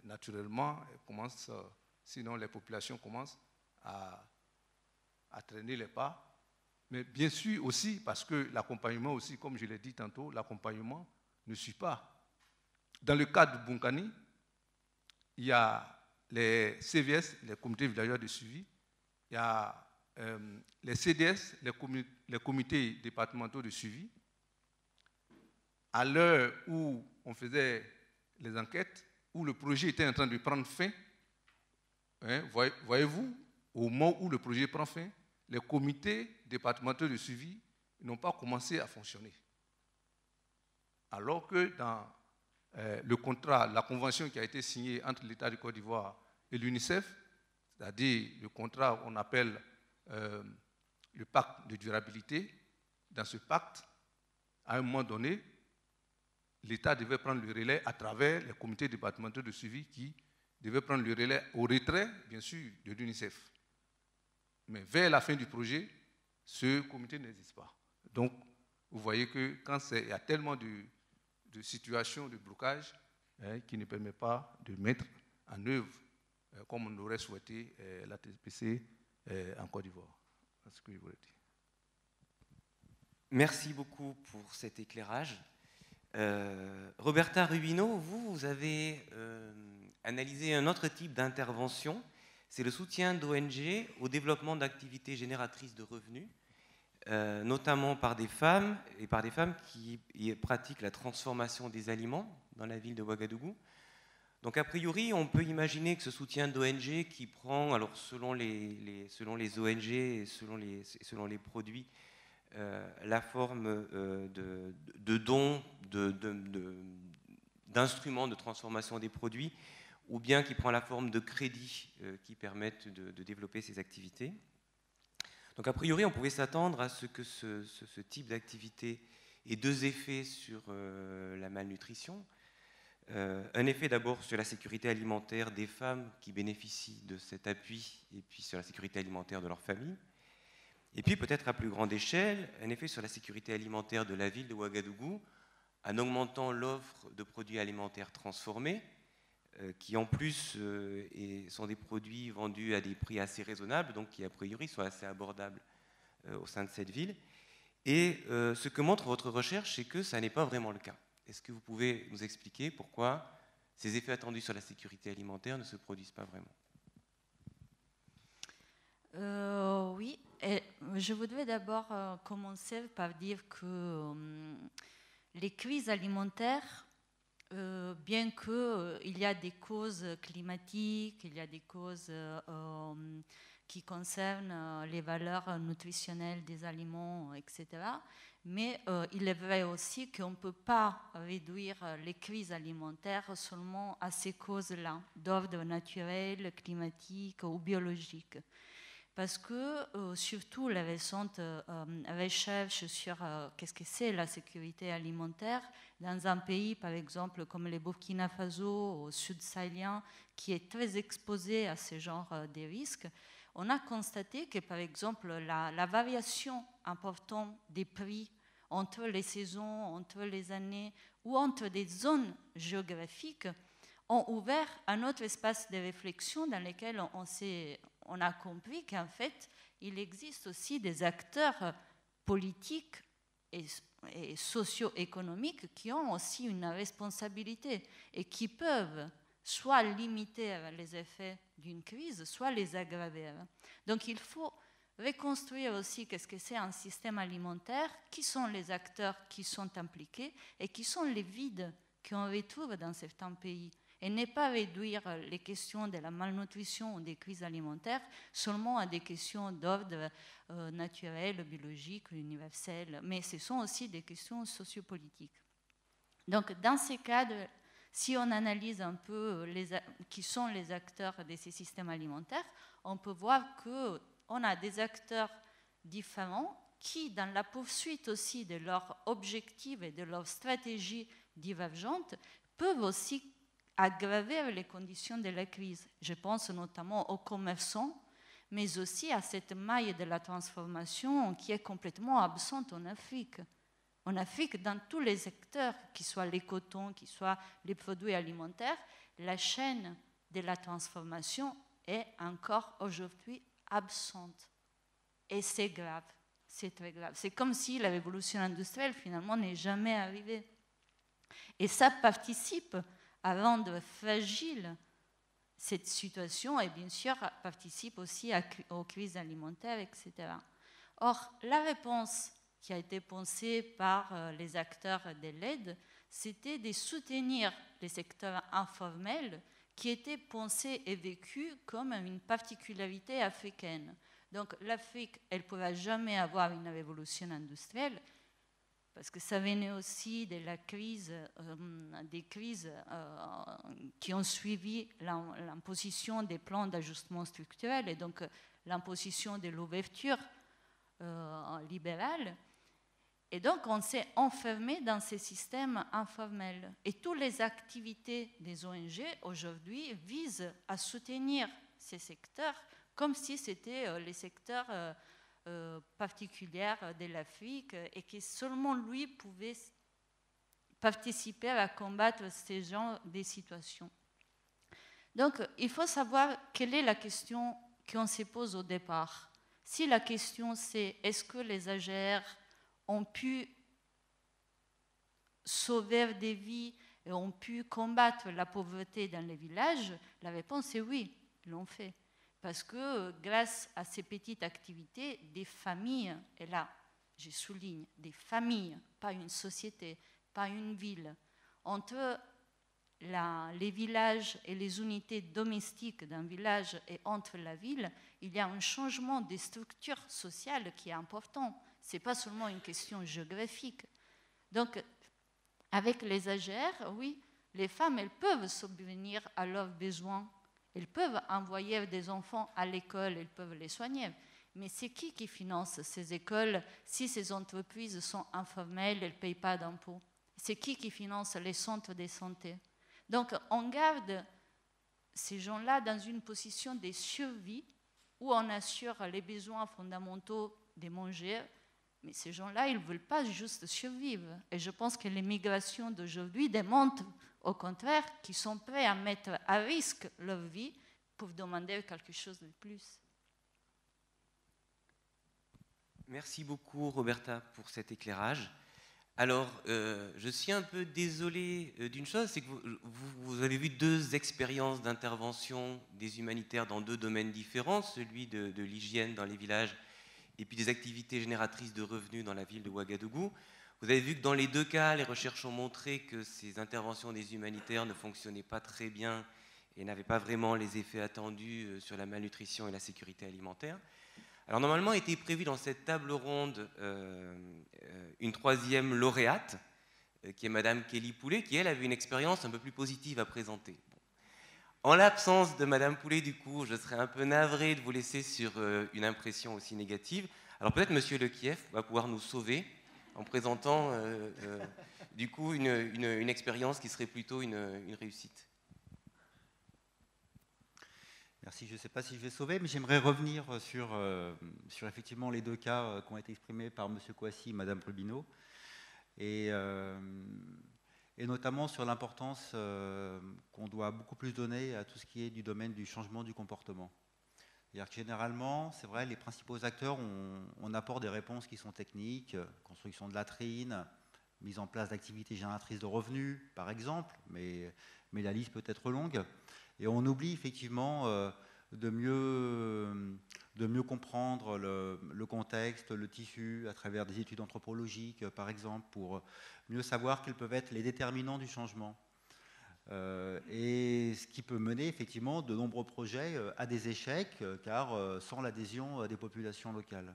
naturellement, sinon les populations commencent à traîner les pas. Mais bien sûr aussi, parce que l'accompagnement aussi, comme je l'ai dit tantôt, l'accompagnement ne suit pas. Dans le cadre du Bunkani, il y a les CVS, les comités villageois de suivi, il y a les CDS, les comités départementaux de suivi. À l'heure où on faisait les enquêtes, où le projet était en train de prendre fin, hein, voyez-vous, au moment où le projet prend fin, les comités départementaux de suivi n'ont pas commencé à fonctionner. Alors que dans le contrat, la convention qui a été signée entre l'État du Côte d'Ivoire et l'UNICEF, c'est-à-dire le contrat qu'on appelle le pacte de durabilité, dans ce pacte, à un moment donné, l'État devait prendre le relais à travers les comités départementaux de suivi qui devaient prendre le relais au retrait, bien sûr, de l'UNICEF. Mais vers la fin du projet, ce comité n'existe pas. Donc, vous voyez que quand il y a tellement de situations de blocage qui ne permettent pas de mettre en œuvre, comme on aurait souhaité, la TPC en Côte d'Ivoire. C'est ce que je voulais dire. Merci beaucoup pour cet éclairage. Roberta Rubino, vous avez analysé un autre type d'intervention, c'est le soutien d'ONG au développement d'activités génératrices de revenus, notamment par des femmes qui pratiquent la transformation des aliments dans la ville de Ouagadougou. Donc a priori, on peut imaginer que ce soutien d'ONG qui prend, alors selon les ONG et selon les produits, la forme de dons, d'instruments de transformation des produits, ou bien qui prend la forme de crédits qui permettent de développer ces activités. Donc a priori, on pouvait s'attendre à ce que ce type d'activité ait 2 effets sur la malnutrition. Un effet d'abord sur la sécurité alimentaire des femmes qui bénéficient de cet appui, et puis sur la sécurité alimentaire de leur famille. Et puis peut-être à plus grande échelle, un effet sur la sécurité alimentaire de la ville de Ouagadougou, en augmentant l'offre de produits alimentaires transformés, qui en plus sont des produits vendus à des prix assez raisonnables, donc qui a priori sont assez abordables au sein de cette ville. Et ce que montre votre recherche, c'est que ça n'est pas vraiment le cas. Est-ce que vous pouvez nous expliquer pourquoi ces effets attendus sur la sécurité alimentaire ne se produisent pas vraiment ? Oui, et je voudrais d'abord commencer par dire que les crises alimentaires, bien qu'il y a des causes climatiques, il y a des causes qui concernent les valeurs nutritionnelles des aliments, etc., mais il est vrai aussi qu'on ne peut pas réduire les crises alimentaires seulement à ces causes-là, d'ordre naturel, climatique ou biologique. Parce que, surtout, la récente recherche sur qu'est-ce que c'est la sécurité alimentaire dans un pays, par exemple, comme le Burkina Faso, au sud sahélien, qui est très exposé à ce genre de risques, on a constaté que, par exemple, la variation importante des prix entre les saisons, entre les années ou entre des zones géographiques ont ouvert un autre espace de réflexion dans lequel on a compris qu'en fait, il existe aussi des acteurs politiques et socio-économiques qui ont aussi une responsabilité et qui peuvent soit limiter les effets d'une crise, soit les aggraver. Donc il faut reconstruire aussi qu'est-ce que c'est un système alimentaire, qui sont les acteurs qui sont impliqués et qui sont les vides qu'on retrouve dans certains pays. Et ne pas réduire les questions de la malnutrition ou des crises alimentaires seulement à des questions d'ordre naturel, biologique, universel, mais ce sont aussi des questions sociopolitiques. Donc, dans ces cadres, si on analyse un peu qui sont les acteurs de ces systèmes alimentaires, on peut voir qu'on a des acteurs différents qui, dans la poursuite aussi de leurs objectifs et de leurs stratégies divergentes, peuvent aussi aggraver les conditions de la crise. Je pense notamment aux commerçants, mais aussi à cette maille de la transformation qui est complètement absente en Afrique. En Afrique, dans tous les secteurs, qu'ils soient les cotons, qu'ils soient les produits alimentaires, la chaîne de la transformation est encore aujourd'hui absente. Et c'est grave, c'est très grave. C'est comme si la révolution industrielle, finalement, n'est jamais arrivée. Et ça participe à rendre fragile cette situation et bien sûr participe aussi aux crises alimentaires, etc. Or, la réponse qui a été pensée par les acteurs de l'aide, c'était de soutenir les secteurs informels qui étaient pensés et vécus comme une particularité africaine. Donc l'Afrique, elle ne pourra jamais avoir une révolution industrielle parce que ça venait aussi de la crise, des crises qui ont suivi l'imposition des plans d'ajustement structurel et donc l'imposition de l'ouverture libérale. Et donc, on s'est enfermé dans ces systèmes informels. Et toutes les activités des ONG, aujourd'hui, visent à soutenir ces secteurs comme si c'était les secteurs particuliers de l'Afrique et que seulement lui pouvait participer à combattre ces genres de situations. Donc, il faut savoir quelle est la question qu'on se pose au départ. Si la question c'est est-ce que les AGR ont pu sauver des vies et ont pu combattre la pauvreté dans les villages, la réponse est oui, ils l'ont fait. Parce que grâce à ces petites activités, des familles, et là je souligne, des familles, pas une société, pas une ville, entre les villages et les unités domestiques d'un village et entre la ville, il y a un changement des structures sociales qui est important. Ce n'est pas seulement une question géographique. Donc, avec les AGR, oui, les femmes, elles peuvent subvenir à leurs besoins. Elles peuvent envoyer des enfants à l'école, elles peuvent les soigner. Mais c'est qui finance ces écoles si ces entreprises sont informelles, elles ne payent pas d'impôts? C'est qui finance les centres de santé? Donc, on garde ces gens-là dans une position de survie où on assure les besoins fondamentaux des manger. Mais ces gens-là, ils ne veulent pas juste survivre. Et je pense que les migrations d'aujourd'hui démontrent, au contraire, qu'ils sont prêts à mettre à risque leur vie pour demander quelque chose de plus. Merci beaucoup, Roberta, pour cet éclairage. Alors, je suis un peu désolé d'une chose, c'est que vous avez vu deux expériences d'intervention des humanitaires dans deux domaines différents, celui de l'hygiène dans les villages et puis des activités génératrices de revenus dans la ville de Ouagadougou. Vous avez vu que dans les deux cas, les recherches ont montré que ces interventions des humanitaires ne fonctionnaient pas très bien et n'avaient pas vraiment les effets attendus sur la malnutrition et la sécurité alimentaire. Alors normalement était prévue dans cette table ronde une troisième lauréate, qui est Madame Kelly Poulet, qui elle avait une expérience un peu plus positive à présenter. Bon. En l'absence de Madame Poulet, du coup, je serais un peu navré de vous laisser sur une impression aussi négative. Alors peut-être Monsieur Le Kiev va pouvoir nous sauver en présentant du coup une expérience qui serait plutôt une réussite. Merci, je ne sais pas si je vais sauver, mais j'aimerais revenir sur effectivement les deux cas qui ont été exprimés par M. Kouassi et Mme Rubino, et notamment sur l'importance qu'on doit beaucoup plus donner à tout ce qui est du domaine du changement du comportement. C'est-à-dire que généralement, c'est vrai, les principaux acteurs, on apporte des réponses qui sont techniques, construction de latrines, mise en place d'activités génératrices de revenus, par exemple, mais la liste peut être longue. Et on oublie effectivement de mieux comprendre le contexte, le tissu, à travers des études anthropologiques, par exemple, pour mieux savoir quels peuvent être les déterminants du changement. Et ce qui peut mener effectivement de nombreux projets à des échecs, car sans l'adhésion des populations locales.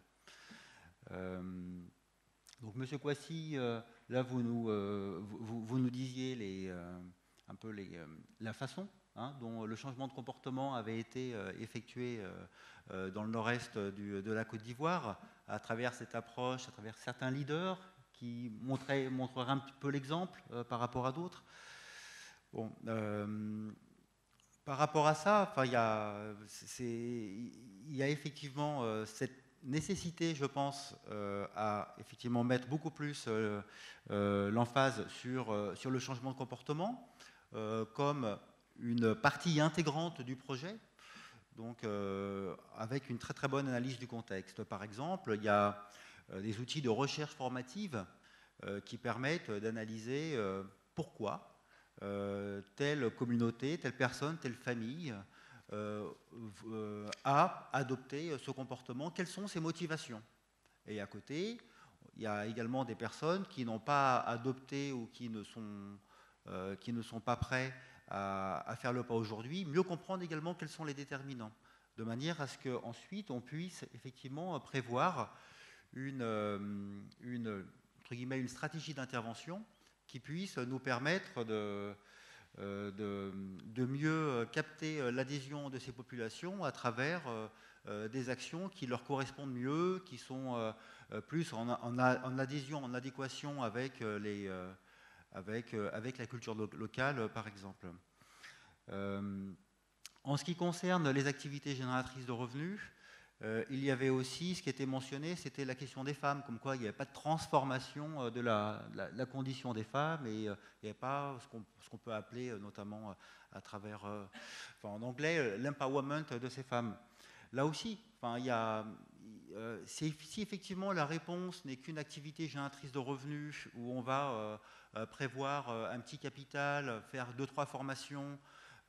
Donc, M. Kouassi, là, vous nous disiez un peu la façon dont le changement de comportement avait été effectué dans le nord-est de la Côte d'Ivoire, à travers cette approche, à travers certains leaders qui montreraient un petit peu l'exemple par rapport à d'autres. Bon, par rapport à ça, il y a effectivement cette nécessité, je pense, à effectivement mettre beaucoup plus l'emphase sur le changement de comportement comme une partie intégrante du projet, donc avec une très très bonne analyse du contexte. Par exemple, il y a des outils de recherche formative qui permettent d'analyser pourquoi telle communauté, telle personne, telle famille a adopté ce comportement, quelles sont ses motivations. Et à côté, il y a également des personnes qui n'ont pas adopté ou qui ne sont pas prêts à faire le pas aujourd'hui, mieux comprendre également quels sont les déterminants, de manière à ce qu'ensuite on puisse effectivement prévoir une stratégie d'intervention qui puisse nous permettre de mieux capter l'adhésion de ces populations à travers des actions qui leur correspondent mieux, qui sont plus en adhésion, en adéquation avec la culture locale, par exemple. En ce qui concerne les activités génératrices de revenus, il y avait aussi, ce qui était mentionné, c'était la question des femmes, comme quoi il n'y avait pas de transformation de la condition des femmes et il n'y avait pas ce qu'on peut appeler notamment à travers, en anglais, l'empowerment de ces femmes. Là aussi, si effectivement la réponse n'est qu'une activité génératrice de revenus où on va prévoir un petit capital, faire 2-3 formations,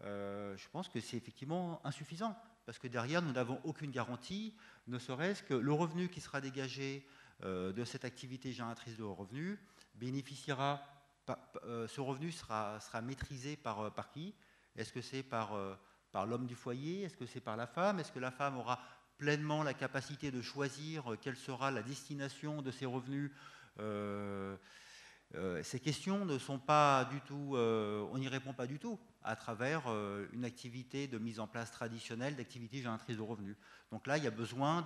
je pense que c'est effectivement insuffisant. Parce que derrière, nous n'avons aucune garantie, ne serait-ce que le revenu qui sera dégagé de cette activité génératrice de revenus bénéficiera, ce revenu sera maîtrisé par qui? Est-ce que c'est par l'homme du foyer? Est-ce que c'est par la femme? Est-ce que la femme aura pleinement la capacité de choisir quelle sera la destination de ces revenus? Ces questions ne sont pas du tout, on n'y répond pas du tout à travers une activité de mise en place traditionnelle d'activité génératrice de revenus. Donc là, il y a besoin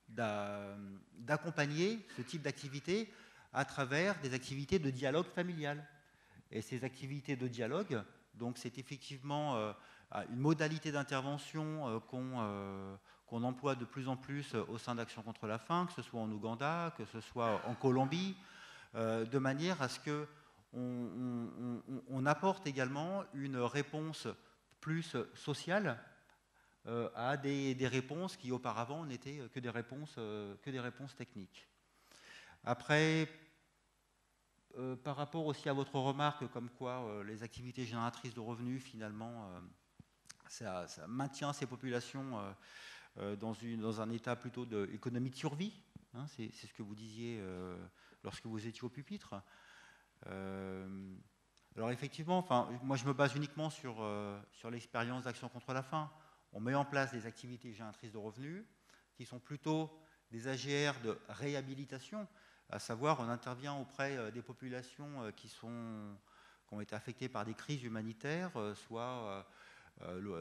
d'accompagner ce type d'activité à travers des activités de dialogue familial. Et ces activités de dialogue, donc c'est effectivement une modalité d'intervention qu'on emploie de plus en plus au sein d'Action contre la faim, que ce soit en Ouganda, que ce soit en Colombie, de manière à ce que on apporte également une réponse plus sociale à des réponses qui auparavant n'étaient que des réponses techniques. Après, par rapport aussi à votre remarque comme quoi les activités génératrices de revenus, finalement, ça maintient ces populations dans un état plutôt d'économie de survie, hein, c'est ce que vous disiez lorsque vous étiez au pupitre. Alors effectivement, moi je me base uniquement sur l'expérience d'Action contre la faim. On met en place des activités génératrices de revenus qui sont plutôt des AGR de réhabilitation, à savoir on intervient auprès des populations qui ont été affectées par des crises humanitaires, soit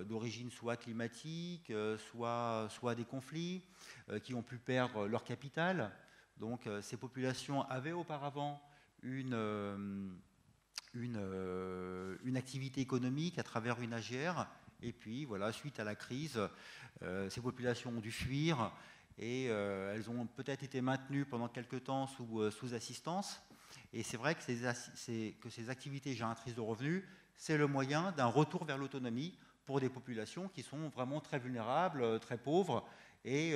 d'origine soit climatique, soit des conflits, qui ont pu perdre leur capital. Donc ces populations avaient auparavant une activité économique à travers une AGR, et puis voilà, suite à la crise, ces populations ont dû fuir et elles ont peut-être été maintenues pendant quelques temps sous assistance. Et c'est vrai que ces activités génératrices de revenus, c'est le moyen d'un retour vers l'autonomie pour des populations qui sont vraiment très vulnérables, très pauvres, et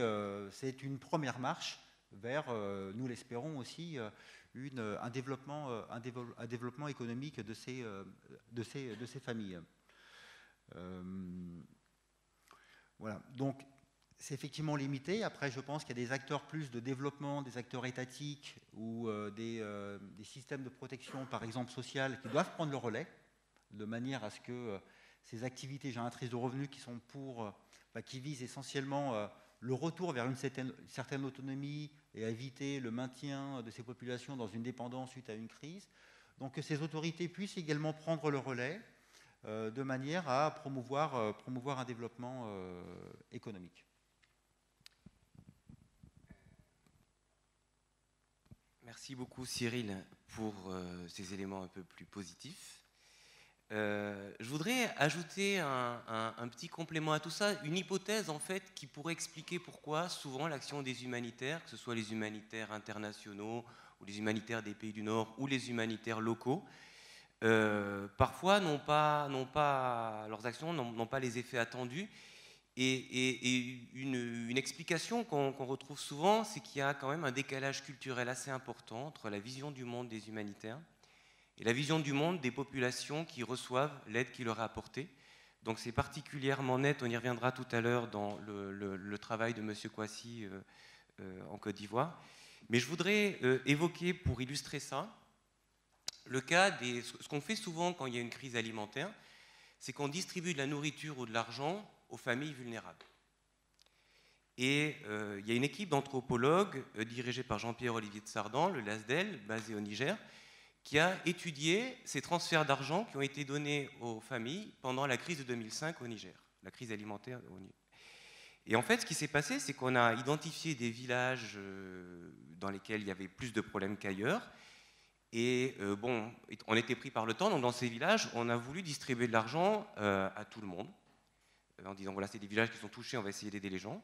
c'est une première marche vers, nous l'espérons aussi, un développement économique de ces familles. Voilà, donc c'est effectivement limité. Après, je pense qu'il y a des acteurs plus de développement, des acteurs étatiques ou des systèmes de protection, par exemple sociale, qui doivent prendre le relais, de manière à ce que ces activités génératrices de revenus qui visent essentiellement le retour vers une certaine autonomie et à éviter le maintien de ces populations dans une dépendance suite à une crise, Donc que ces autorités puissent également prendre le relais de manière à promouvoir un développement économique. Merci beaucoup Cyril pour ces éléments un peu plus positifs. Je voudrais ajouter un petit complément à tout ça, une hypothèse en fait qui pourrait expliquer pourquoi souvent l'action des humanitaires, que ce soit les humanitaires internationaux ou les humanitaires des pays du Nord ou les humanitaires locaux, parfois leurs actions n'ont pas les effets attendus. Et une explication qu'on retrouve souvent, c'est qu'il y a quand même un décalage culturel assez important entre la vision du monde des humanitaires et la vision du monde des populations qui reçoivent l'aide qui leur est apportée. Donc c'est particulièrement net, on y reviendra tout à l'heure dans le travail de M. Kouassi en Côte d'Ivoire. Mais je voudrais évoquer, pour illustrer ça, le cas ce qu'on fait souvent quand il y a une crise alimentaire, c'est qu'on distribue de la nourriture ou de l'argent aux familles vulnérables. Et il y a une équipe d'anthropologues dirigée par Jean-Pierre Olivier de Sardan, le LASDEL, basé au Niger, qui a étudié ces transferts d'argent qui ont été donnés aux familles pendant la crise de 2005 au Niger, la crise alimentaire au Niger. Et en fait, ce qui s'est passé, c'est qu'on a identifié des villages dans lesquels il y avait plus de problèmes qu'ailleurs. Et on était pris par le temps, donc dans ces villages, on a voulu distribuer de l'argent à tout le monde, en disant voilà, c'est des villages qui sont touchés, on va essayer d'aider les gens.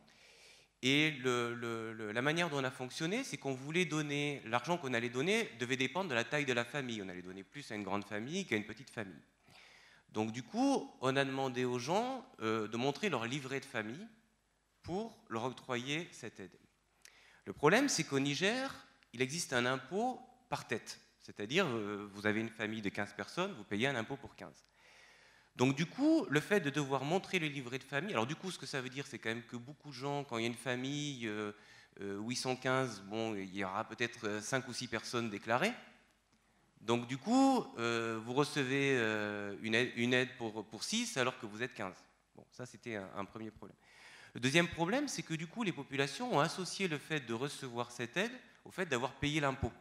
Et la manière dont on a fonctionné, c'est qu'on voulait donner, l'argent qu'on allait donner devait dépendre de la taille de la famille. On allait donner plus à une grande famille qu'à une petite famille. Donc du coup, on a demandé aux gens de montrer leur livret de famille pour leur octroyer cette aide. Le problème, c'est qu'au Niger, il existe un impôt par tête. C'est-à-dire, vous avez une famille de 15 personnes, vous payez un impôt pour 15. Donc du coup, le fait de devoir montrer le livret de famille, alors du coup, ce que ça veut dire, c'est quand même que beaucoup de gens, quand il y a une famille où ils sont 15, bon, il y aura peut-être 5 ou 6 personnes déclarées. Donc du coup, vous recevez une aide pour 6 alors que vous êtes 15. Bon, ça c'était un premier problème. Le deuxième problème, c'est que du coup, les populations ont associé le fait de recevoir cette aide au fait d'avoir payé l'impôt,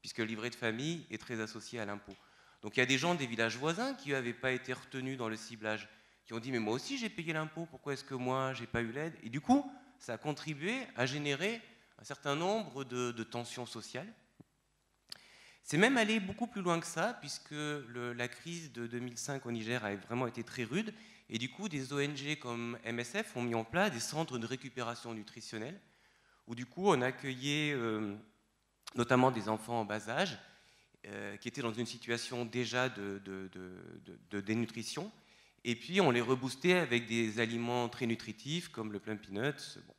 puisque le livret de famille est très associé à l'impôt. Donc il y a des gens des villages voisins qui n'avaient pas été retenus dans le ciblage, qui ont dit mais moi aussi j'ai payé l'impôt, pourquoi est-ce que moi j'ai pas eu l'aide? Et du coup, ça a contribué à générer un certain nombre de tensions sociales. C'est même allé beaucoup plus loin que ça, puisque la crise de 2005 au Niger a vraiment été très rude, et du coup des ONG comme MSF ont mis en place des centres de récupération nutritionnelle, où du coup on accueillait notamment des enfants en bas âge, qui étaient dans une situation déjà de dénutrition, et puis on les reboostait avec des aliments très nutritifs comme le plum peanuts. Bon.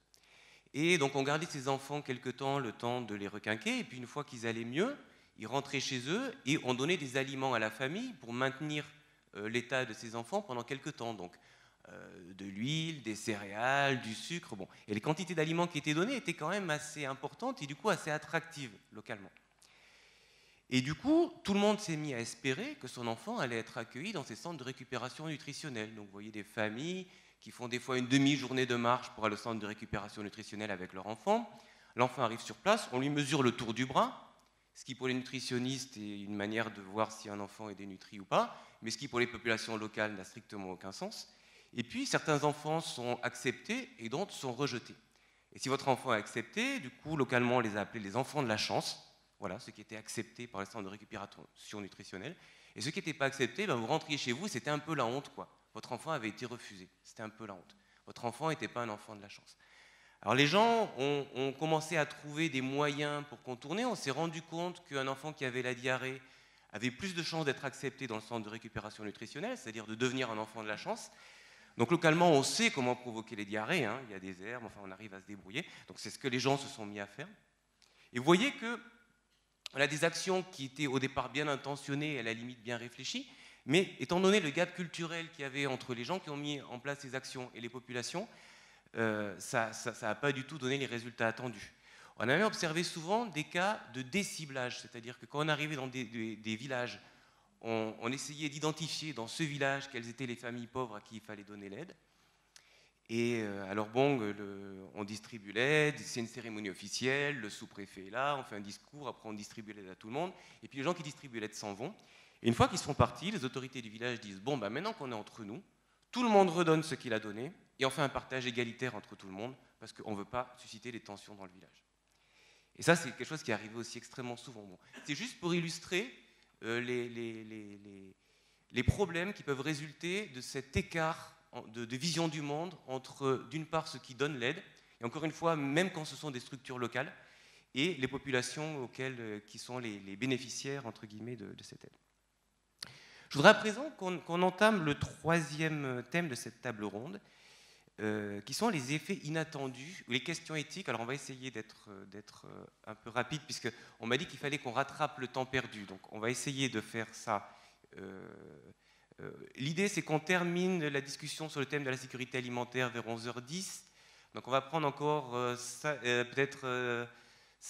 Et donc on gardait ces enfants quelque temps, le temps de les requinquer, et puis une fois qu'ils allaient mieux, ils rentraient chez eux et on donnait des aliments à la famille pour maintenir l'état de ces enfants pendant quelque temps. Donc de l'huile, des céréales, du sucre. Bon. Et les quantités d'aliments qui étaient données étaient quand même assez importantes et du coup assez attractives localement. Et du coup, tout le monde s'est mis à espérer que son enfant allait être accueilli dans ces centres de récupération nutritionnelle. Donc vous voyez des familles qui font des fois une demi-journée de marche pour aller au centre de récupération nutritionnelle avec leur enfant. L'enfant arrive sur place, on lui mesure le tour du bras, ce qui pour les nutritionnistes est une manière de voir si un enfant est dénutri ou pas, mais ce qui pour les populations locales n'a strictement aucun sens. Et puis certains enfants sont acceptés et d'autres sont rejetés. Et si votre enfant est accepté, du coup localement on les a appelés les enfants de la chance. Voilà, ceux qui étaient acceptés par les centres de récupération nutritionnelle. Et ceux qui n'étaient pas acceptés, ben vous rentriez chez vous, c'était un peu la honte, quoi. Votre enfant avait été refusé, c'était un peu la honte. Votre enfant n'était pas un enfant de la chance. Alors les gens ont commencé à trouver des moyens pour contourner. On s'est rendu compte qu'un enfant qui avait la diarrhée avait plus de chances d'être accepté dans le centre de récupération nutritionnelle, c'est-à-dire de devenir un enfant de la chance. Donc localement, on sait comment provoquer les diarrhées, hein. Il y a des herbes, enfin on arrive à se débrouiller. Donc c'est ce que les gens se sont mis à faire. Et vous voyez que on a des actions qui étaient au départ bien intentionnées et à la limite bien réfléchies, mais étant donné le gap culturel qu'il y avait entre les gens qui ont mis en place ces actions et les populations, ça n'a pas du tout donné les résultats attendus. On avait observé souvent des cas de déciblage, c'est-à-dire que quand on arrivait dans des villages, on essayait d'identifier dans ce village quelles étaient les familles pauvres à qui il fallait donner l'aide. Et alors bon, on distribue l'aide, c'est une cérémonie officielle, le sous-préfet est là, on fait un discours, après on distribue l'aide à tout le monde, et puis les gens qui distribuent l'aide s'en vont. Et une fois qu'ils sont partis, les autorités du village disent, bon, bah, maintenant qu'on est entre nous, tout le monde redonne ce qu'il a donné, et on fait un partage égalitaire entre tout le monde, parce qu'on ne veut pas susciter des tensions dans le village. Et ça, c'est quelque chose qui est arrivé aussi extrêmement souvent. Bon, c'est juste pour illustrer les problèmes qui peuvent résulter de cet écart de vision du monde entre, d'une part, ceux qui donnent l'aide, et encore une fois, même quand ce sont des structures locales, et les populations qui sont les bénéficiaires, entre guillemets, de cette aide. Je voudrais à présent qu'on entame le troisième thème de cette table ronde, qui sont les effets inattendus, ou les questions éthiques. Alors on va essayer d'être un peu rapide, puisqu'on m'a dit qu'il fallait qu'on rattrape le temps perdu, donc on va essayer de faire ça. L'idée, c'est qu'on termine la discussion sur le thème de la sécurité alimentaire vers 11h10. Donc on va prendre encore peut-être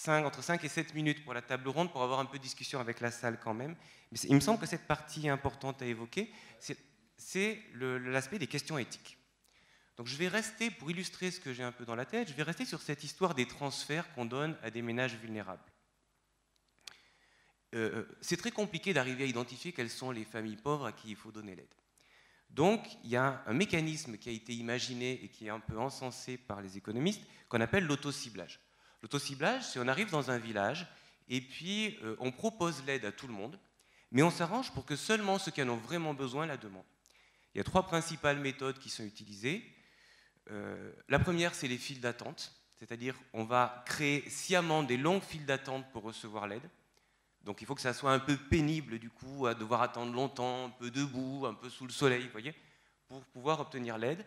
entre 5 et 7 minutes pour la table ronde, pour avoir un peu de discussion avec la salle quand même. Mais il me semble que cette partie importante à évoquer, c'est l'aspect des questions éthiques. Donc je vais rester, pour illustrer ce que j'ai un peu dans la tête, je vais rester sur cette histoire des transferts qu'on donne à des ménages vulnérables. C'est très compliqué d'arriver à identifier quelles sont les familles pauvres à qui il faut donner l'aide. Donc, il y a un mécanisme qui a été imaginé et qui est un peu encensé par les économistes, qu'on appelle l'autociblage. L'autociblage, c'est on arrive dans un village et puis on propose l'aide à tout le monde, mais on s'arrange pour que seulement ceux qui en ont vraiment besoin la demandent. Il y a 3 principales méthodes qui sont utilisées. La première, c'est les files d'attente, c'est-à-dire on va créer sciemment des longues files d'attente pour recevoir l'aide. Donc il faut que ça soit un peu pénible du coup, à devoir attendre longtemps, un peu debout, un peu sous le soleil, vous voyez, pour pouvoir obtenir l'aide.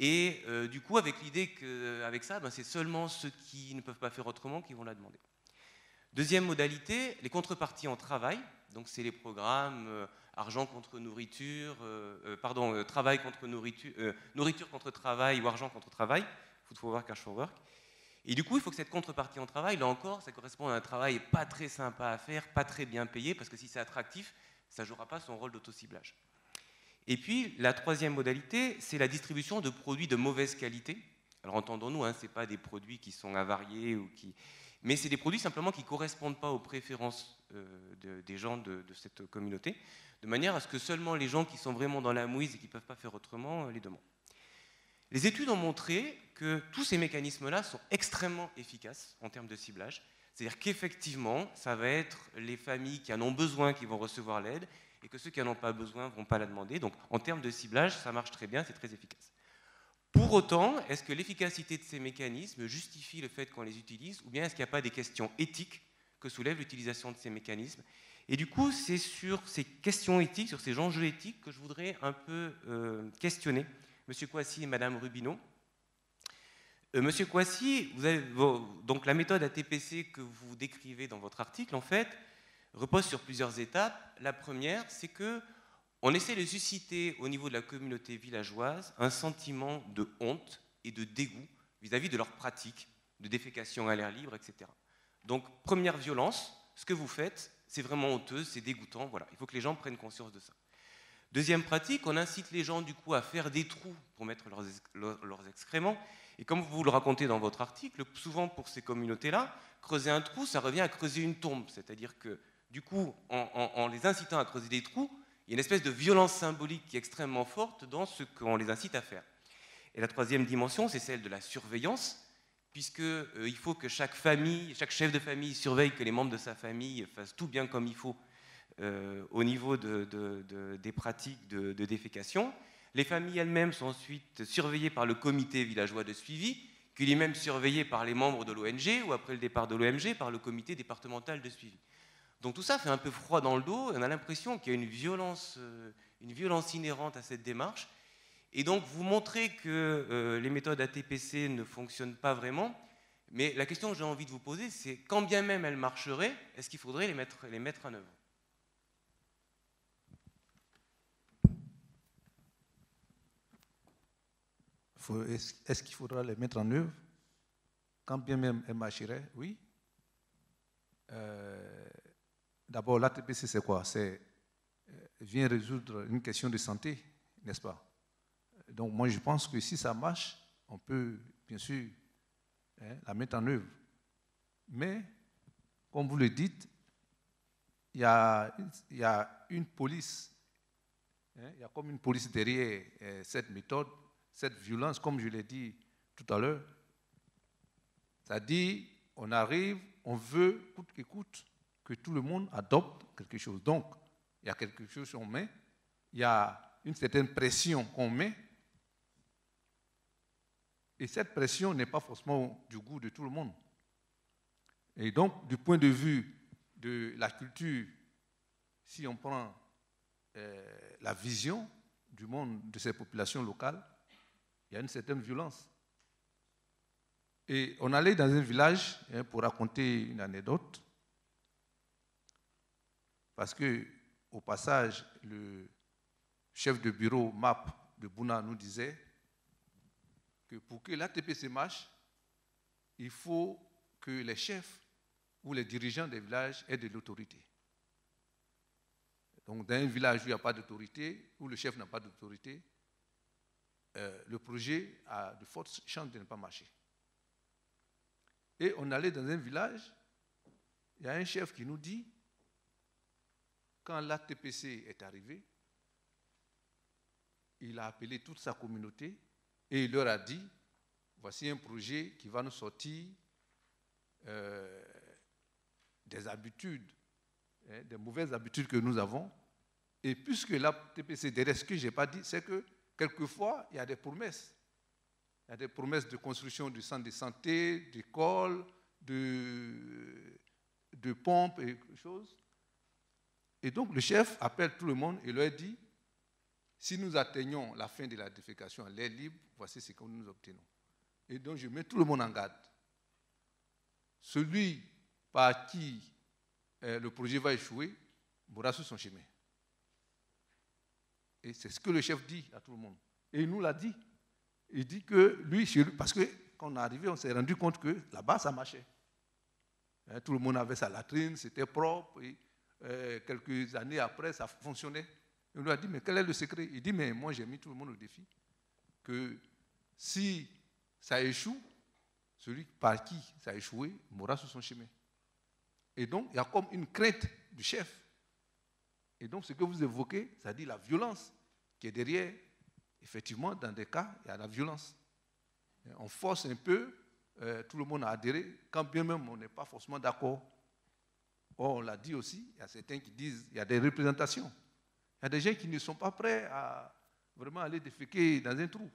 Et du coup, avec l'idée qu'avec ça, c'est seulement ceux qui ne peuvent pas faire autrement qui vont la demander. Deuxième modalité, les contreparties en travail. Donc c'est les programmes argent contre nourriture, travail contre nourriture, nourriture contre travail ou argent contre travail, food for work, cash for work. Et du coup, il faut que cette contrepartie en travail, là encore, ça correspond à un travail pas très sympa à faire, pas très bien payé, parce que si c'est attractif, ça ne jouera pas son rôle d'autociblage. Et puis, la troisième modalité, c'est la distribution de produits de mauvaise qualité. Alors entendons-nous, ce n'est pas des produits qui sont avariés, mais c'est des produits simplement qui ne correspondent pas aux préférences des gens de cette communauté, de manière à ce que seulement les gens qui sont vraiment dans la mouise et qui ne peuvent pas faire autrement les demandent. Les études ont montré que tous ces mécanismes-là sont extrêmement efficaces en termes de ciblage. C'est-à-dire qu'effectivement, ça va être les familles qui en ont besoin qui vont recevoir l'aide et que ceux qui n'en ont pas besoin ne vont pas la demander. Donc en termes de ciblage, ça marche très bien, c'est très efficace. Pour autant, est-ce que l'efficacité de ces mécanismes justifie le fait qu'on les utilise, ou bien est-ce qu'il n'y a pas des questions éthiques que soulève l'utilisation de ces mécanismes? Et du coup, c'est sur ces questions éthiques, sur ces enjeux éthiques que je voudrais un peu questionner M. Kouassi et Mme Rubino. Monsieur Kouassi, donc la méthode ATPC que vous décrivez dans votre article, en fait, repose sur plusieurs étapes. La première, c'est qu'on essaie de susciter au niveau de la communauté villageoise un sentiment de honte et de dégoût vis-à-vis de leurs pratiques de défécation à l'air libre, etc. Donc, première violence, ce que vous faites, c'est vraiment honteux, c'est dégoûtant, voilà. Il faut que les gens prennent conscience de ça. Deuxième pratique, on incite les gens du coup à faire des trous pour mettre leurs excréments. Et comme vous le racontez dans votre article, souvent pour ces communautés-là, creuser un trou, ça revient à creuser une tombe. C'est-à-dire que du coup, en les incitant à creuser des trous, il y a une espèce de violence symbolique qui est extrêmement forte dans ce qu'on les incite à faire. Et la troisième dimension, c'est celle de la surveillance, puisqu'il faut que chaque chef de famille surveille que les membres de sa famille fassent tout bien comme il faut au niveau des pratiques de défécation. Les familles elles-mêmes sont ensuite surveillées par le comité villageois de suivi, qui est lui-même surveillé par les membres de l'ONG, ou après le départ de l'ONG, par le comité départemental de suivi. Donc tout ça fait un peu froid dans le dos, et on a l'impression qu'il y a une violence inhérente à cette démarche. Et donc vous montrez que les méthodes ATPC ne fonctionnent pas vraiment, mais la question que j'ai envie de vous poser, c'est quand bien même elles marcheraient, est-ce qu'il faudrait les mettre en œuvre ? Est-ce qu'il faudra les mettre en œuvre? Quand bien même elles marcheraient, oui. D'abord, l'ATPC, c'est quoi? Vient résoudre une question de santé, n'est-ce pas? Donc moi, je pense que si ça marche, on peut bien sûr la mettre en œuvre. Mais, comme vous le dites, il y a une police, il y a comme une police derrière cette méthode, cette violence, comme je l'ai dit tout à l'heure. C'est-à-dire, on arrive, on veut, coûte que coûte, que tout le monde adopte quelque chose. Donc, il y a quelque chose qu'on met, il y a une certaine pression qu'on met, et cette pression n'est pas forcément du goût de tout le monde. Et donc, du point de vue de la culture, si on prend la vision du monde de ces populations locales, il y a une certaine violence. Et on allait dans un village, pour raconter une anecdote, parce que, au passage, le chef de bureau MAP de Bouna nous disait que pour que l'ATPC marche, il faut que les chefs ou les dirigeants des villages aient de l'autorité. Donc, dans un village où il n'y a pas d'autorité, où le chef n'a pas d'autorité, le projet a de fortes chances de ne pas marcher. Et on allait dans un village, il y a un chef qui nous dit, quand l'ATPC est arrivé, il a appelé toute sa communauté et il leur a dit, voici un projet qui va nous sortir des habitudes, des mauvaises habitudes que nous avons. Et puisque l'ATPC, derrière ce que je n'ai pas dit, c'est que quelquefois, il y a des promesses. Il y a des promesses de construction de centres de santé, d'écoles, de pompes et choses. Et donc, le chef appelle tout le monde et leur dit, si nous atteignons la fin de la défécation à l'air libre, voici ce que nous obtenons. Et donc, je mets tout le monde en garde. Celui par qui le projet va échouer mourra sur son chemin. Et c'est ce que le chef dit à tout le monde. Et il nous l'a dit. Il dit que lui, parce que quand on est arrivé, on s'est rendu compte que là-bas, ça marchait. Tout le monde avait sa latrine, c'était propre. Et quelques années après, ça fonctionnait. Il nous a dit, mais quel est le secret? Il dit, mais moi, j'ai mis tout le monde au défi que si ça échoue, celui par qui ça a échoué mourra sur son chemin. Et donc, il y a comme une crainte du chef. Et donc, ce que vous évoquez, ça dit la violence qui est derrière. Effectivement, dans des cas, il y a la violence. On force un peu tout le monde à adhérer, quand bien même on n'est pas forcément d'accord. Or, on l'a dit aussi, il y a certains qui disent il y a des représentations. Il y a des gens qui ne sont pas prêts à vraiment aller déféquer dans un trou.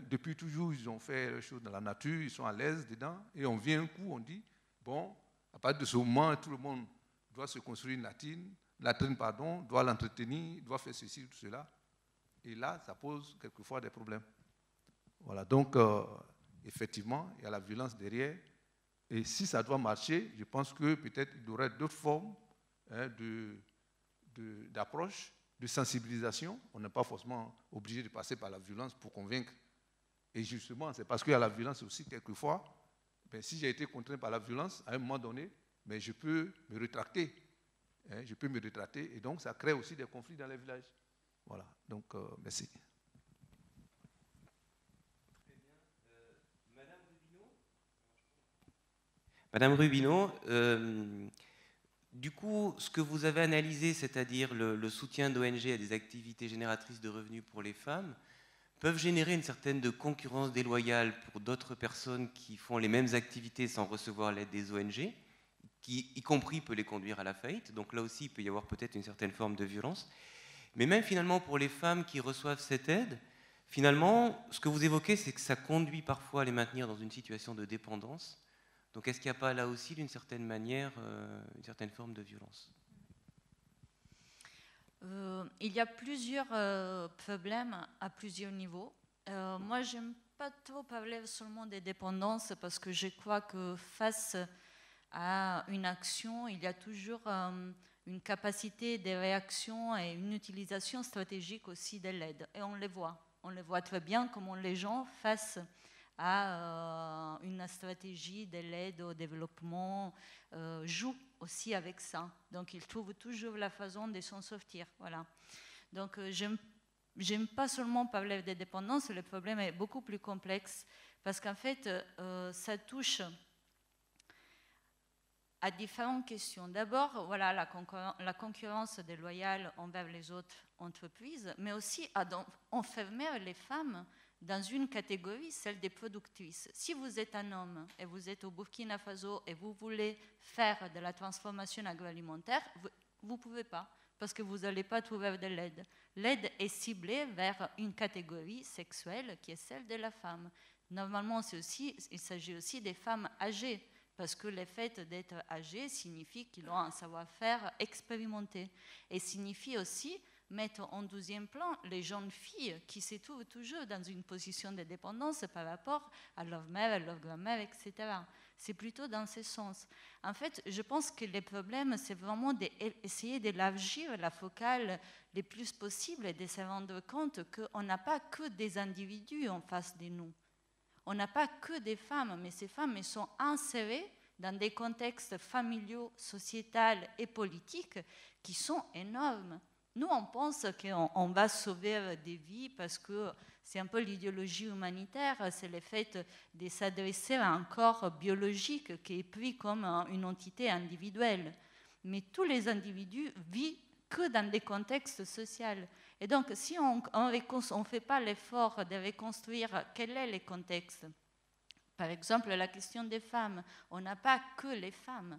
Depuis toujours, ils ont fait les choses dans la nature, ils sont à l'aise dedans, et on vient un coup, on dit, bon, à partir de ce moment, tout le monde doit se construire une latrine, doit l'entretenir, doit faire ceci, tout cela. Et là, ça pose quelquefois des problèmes. Voilà, donc, effectivement, il y a la violence derrière. Et si ça doit marcher, je pense que peut-être il y aurait d'autres formes d'approche, de sensibilisation. On n'est pas forcément obligé de passer par la violence pour convaincre. Et justement, c'est parce qu'il y a la violence aussi, quelquefois, si j'ai été contraint par la violence, à un moment donné, je peux me rétracter. Je peux me rétracter. Et donc, ça crée aussi des conflits dans les villages. Voilà, donc merci. Très bien. Madame Rubino, du coup, ce que vous avez analysé, c'est-à-dire le soutien d'ONG à des activités génératrices de revenus pour les femmes, peuvent générer une certaine de concurrence déloyale pour d'autres personnes qui font les mêmes activités sans recevoir l'aide des ONG, qui, y compris, peut les conduire à la faillite. Donc là aussi, il peut y avoir peut-être une certaine forme de violence. Mais même finalement pour les femmes qui reçoivent cette aide, finalement, ce que vous évoquez, c'est que ça conduit parfois à les maintenir dans une situation de dépendance. Donc est-ce qu'il n'y a pas là aussi, d'une certaine manière, une certaine forme de violence? Il y a plusieurs problèmes à plusieurs niveaux. Moi, je n'aime pas trop parler seulement des dépendances parce que je crois que face à une action, il y a toujours une capacité de réaction et une utilisation stratégique aussi de l'aide. Et on les voit très bien comment les gens face à une stratégie de l'aide au développement jouent aussi avec ça. Donc ils trouvent toujours la façon de s'en sortir. Voilà. Donc j'aime j'aime pas seulement parler de dépendance, le problème est beaucoup plus complexe parce qu'en fait, ça touche à différentes questions. D'abord, voilà, la concurrence déloyale envers les autres entreprises, mais aussi à enfermer les femmes dans une catégorie, celle des productrices. Si vous êtes un homme et vous êtes au Burkina Faso et vous voulez faire de la transformation agroalimentaire, vous ne pouvez pas, parce que vous n'allez pas trouver de l'aide. L'aide est ciblée vers une catégorie sexuelle qui est celle de la femme. Normalement, il s'agit aussi des femmes âgées, parce que le fait d'être âgé signifie qu'ils ont un savoir-faire expérimenté. Et signifie aussi mettre en deuxième plan les jeunes filles qui se trouvent toujours dans une position de dépendance par rapport à leur mère, à leur grand-mère, etc. C'est plutôt dans ce sens. En fait, je pense que le problème, c'est vraiment d'essayer d'élargir la focale le plus possible et de se rendre compte qu'on n'a pas que des individus en face de nous. On n'a pas que des femmes, mais ces femmes elles sont insérées dans des contextes familiaux, sociétals et politiques qui sont énormes. Nous, on pense qu'on va sauver des vies parce que c'est un peu l'idéologie humanitaire, c'est le fait de s'adresser à un corps biologique qui est pris comme une entité individuelle. Mais tous les individus vivent que dans des contextes sociaux. Et donc, si on ne fait pas l'effort de reconstruire quel est le contexte, par exemple, la question des femmes, on n'a pas que les femmes.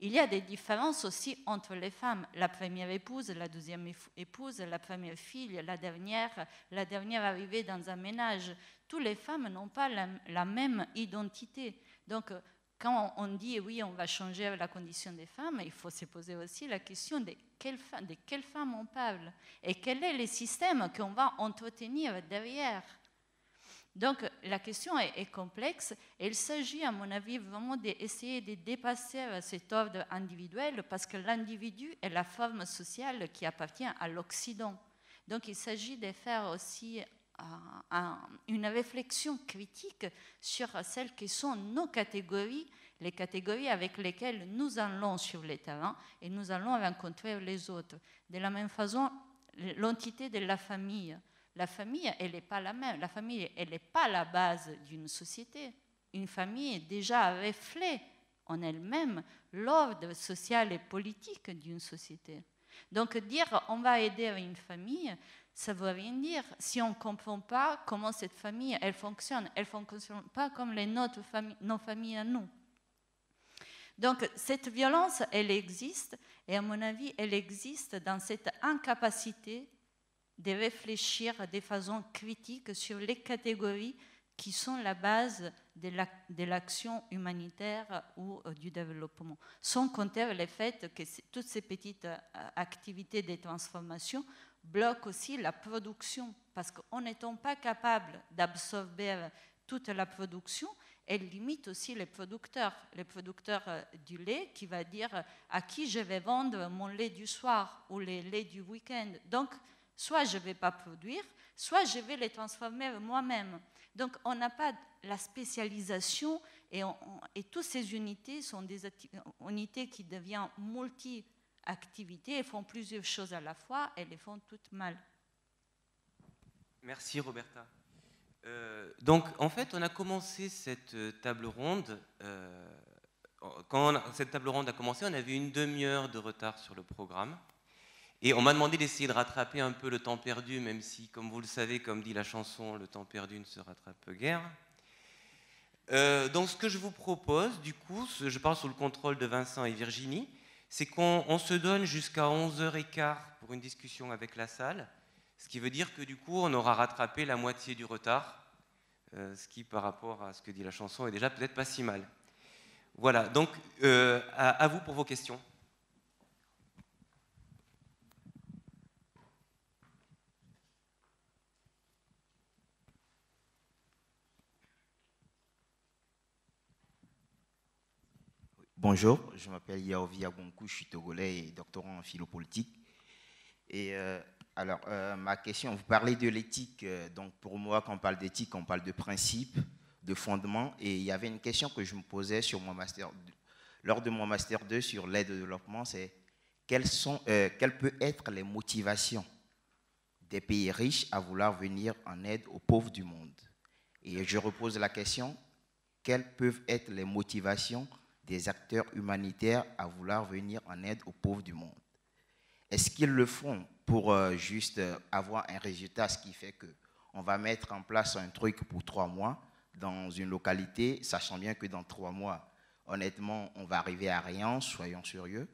Il y a des différences aussi entre les femmes. La première épouse, la deuxième épouse, la première fille, la dernière arrivée dans un ménage. Toutes les femmes n'ont pas la même identité. Donc, quand on dit oui, on va changer la condition des femmes, il faut se poser aussi la question de quelle femme on parle et quel est le système qu'on va entretenir derrière. Donc la question est complexe et il s'agit à mon avis vraiment d'essayer de dépasser cet ordre individuel parce que l'individu est la forme sociale qui appartient à l'Occident. Donc il s'agit de faire aussi une réflexion critique sur celles qui sont nos catégories, les catégories avec lesquelles nous allons sur le terrain et nous allons rencontrer les autres. De la même façon, l'entité de la famille. La famille, elle n'est pas la même. La famille, elle n'est pas la base d'une société. Une famille déjà reflète en elle-même l'ordre social et politique d'une société. Donc dire on va aider une famille, ça ne veut rien dire si on ne comprend pas comment cette famille elle fonctionne. Elle ne fonctionne pas comme nos familles à nous. Donc cette violence, elle existe et à mon avis, elle existe dans cette incapacité de réfléchir de façon critique sur les catégories qui sont la base de l'action humanitaire ou du développement. Sans compter le fait que toutes ces petites activités de transformation bloquent aussi la production, parce qu'en n'étant pas capable d'absorber toute la production, elle limite aussi les producteurs du lait qui va dire à qui je vais vendre mon lait du soir ou le lait du week-end. Donc, soit je ne vais pas produire, soit je vais les transformer moi-même. Donc, on n'a pas la spécialisation et toutes ces unités sont des unités qui deviennent multi-activités et font plusieurs choses à la fois et les font toutes mal. Merci Roberta. Donc, en fait, on a commencé cette table ronde. Quand cette table ronde a commencé, on avait une demi-heure de retard sur le programme. Et on m'a demandé d'essayer de rattraper un peu le temps perdu, même si, comme vous le savez, comme dit la chanson, le temps perdu ne se rattrape guère. Donc ce que je vous propose, du coup, je parle sous le contrôle de Vincent et Virginie, c'est qu'on se donne jusqu'à 11h15 pour une discussion avec la salle, ce qui veut dire que du coup, on aura rattrapé la moitié du retard, ce qui, par rapport à ce que dit la chanson, est déjà peut-être pas si mal. Voilà, donc à vous pour vos questions. Bonjour, je m'appelle Yaovi Agonkou, je suis togolais et doctorant en philo-politique. Et ma question, vous parlez de l'éthique, donc pour moi, quand on parle d'éthique, on parle de principes, de fondements, et il y avait une question que je me posais sur mon lors de mon master 2 sur l'aide au développement, c'est quelles peuvent être les motivations des pays riches à vouloir venir en aide aux pauvres du monde. Et je repose la question, quelles peuvent être les motivations des acteurs humanitaires à vouloir venir en aide aux pauvres du monde? Est-ce qu'ils le font pour juste avoir un résultat, ce qui fait qu'on va mettre en place un truc pour 3 mois dans une localité, sachant bien que dans 3 mois, honnêtement, on va arriver à rien, soyons sérieux.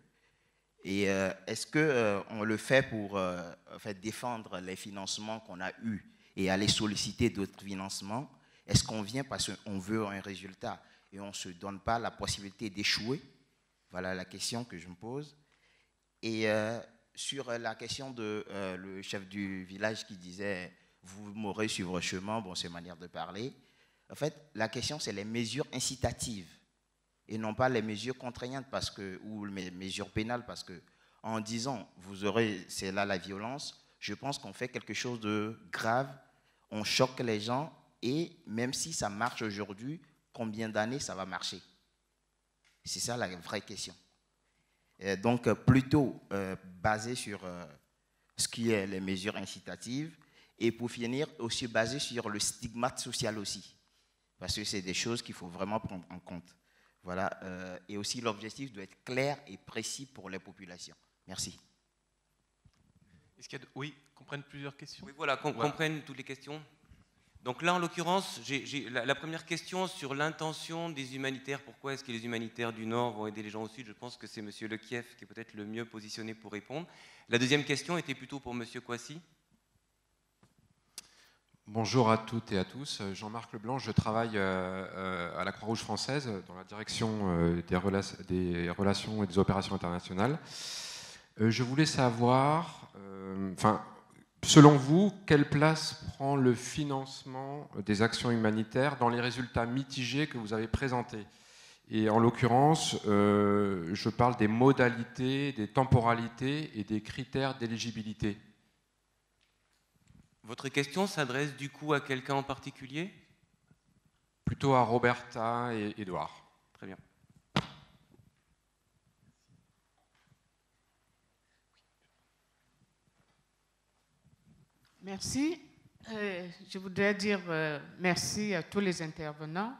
Et est-ce qu'on le fait pour en fait, défendre les financements qu'on a eus et aller solliciter d'autres financements? Est-ce qu'on vient parce qu'on veut un résultat et on ne se donne pas la possibilité d'échouer? Voilà la question que je me pose. Et sur la question de le chef du village qui disait « vous mourrez sur votre chemin », bon, c'est une manière de parler. En fait, la question, c'est les mesures incitatives et non pas les mesures contraignantes ou les mesures pénales, parce qu'en disant « vous aurez, c'est là la violence », je pense qu'on fait quelque chose de grave, on choque les gens, et même si ça marche aujourd'hui, combien d'années ça va marcher? C'est ça la vraie question. Donc, plutôt basé sur ce qui est les mesures incitatives, et pour finir, aussi basé sur le stigmate social aussi, parce que c'est des choses qu'il faut vraiment prendre en compte. Voilà, et aussi l'objectif doit être clair et précis pour les populations. Merci. Est-ce qu'il y a oui, qu'on prenne plusieurs questions? Oui, voilà, qu'on prenne toutes les questions. Donc là, en l'occurrence, j'ai la première question sur l'intention des humanitaires. Pourquoi est-ce que les humanitaires du Nord vont aider les gens au Sud? Je pense que c'est M. Le Kiev qui est peut-être le mieux positionné pour répondre. La deuxième question était plutôt pour M. Kouassi. Bonjour à toutes et à tous. Jean-Marc Leblanc, je travaille à la Croix-Rouge française dans la direction des relations et des opérations internationales. Je voulais savoir, selon vous, quelle place prend le financement des actions humanitaires dans les résultats mitigés que vous avez présentés? Et en l'occurrence, je parle des modalités, des temporalités et des critères d'éligibilité. Votre question s'adresse du coup à quelqu'un en particulier? Plutôt à Roberta et Édouard. Très bien. Merci. Je voudrais dire merci à tous les intervenants.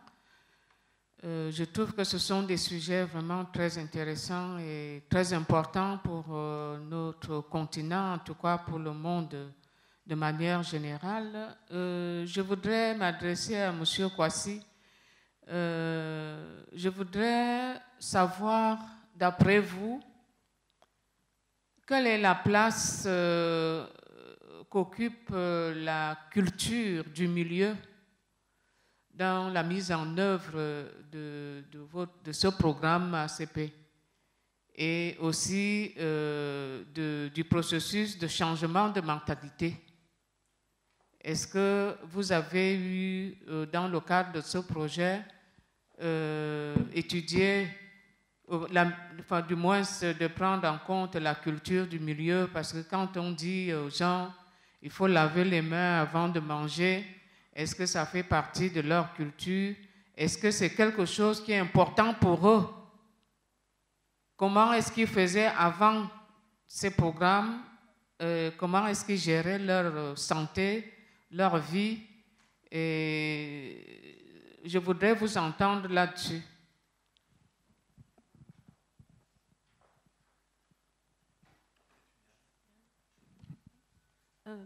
Je trouve que ce sont des sujets vraiment très intéressants et très importants pour notre continent, en tout cas pour le monde de manière générale. Je voudrais m'adresser à M. Kouassi. Je voudrais savoir, d'après vous, quelle est la place qu'occupe la culture du milieu dans la mise en œuvre de ce programme ACP et aussi du processus de changement de mentalité. Est-ce que vous avez eu, dans le cadre de ce projet, étudié, du moins de prendre en compte la culture du milieu, parce que quand on dit aux gens il faut laver les mains avant de manger, est-ce que ça fait partie de leur culture? Est-ce que c'est quelque chose qui est important pour eux? Comment est-ce qu'ils faisaient avant ces programmes? Comment est-ce qu'ils géraient leur santé, leur vie? Et je voudrais vous entendre là-dessus.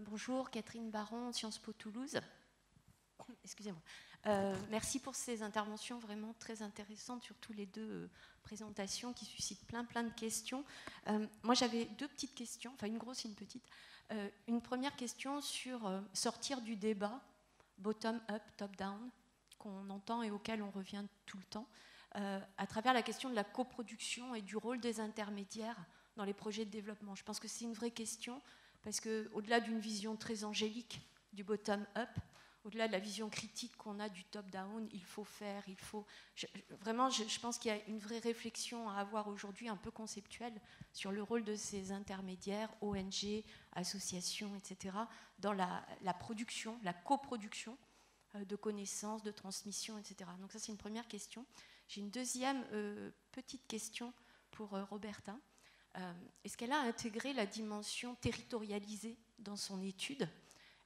Bonjour, Catherine Baron, Sciences Po Toulouse. Excusez-moi. Merci pour ces interventions vraiment très intéressantes, surtout les deux présentations qui suscitent plein de questions. Moi, j'avais deux petites questions, enfin une grosse et une petite. Une première question sur sortir du débat bottom-up, top-down, qu'on entend et auquel on revient tout le temps, à travers la question de la coproduction et du rôle des intermédiaires dans les projets de développement. Je pense que c'est une vraie question, parce qu'au-delà d'une vision très angélique du bottom-up, au-delà de la vision critique qu'on a du top-down, il faut faire, il faut... Vraiment, je pense qu'il y a une vraie réflexion à avoir aujourd'hui, un peu conceptuelle, sur le rôle de ces intermédiaires, ONG, associations, etc., dans la production, la coproduction de connaissances, de transmission, etc. Donc ça, c'est une première question. J'ai une deuxième petite question pour Roberta. est-ce qu'elle a intégré la dimension territorialisée dans son étude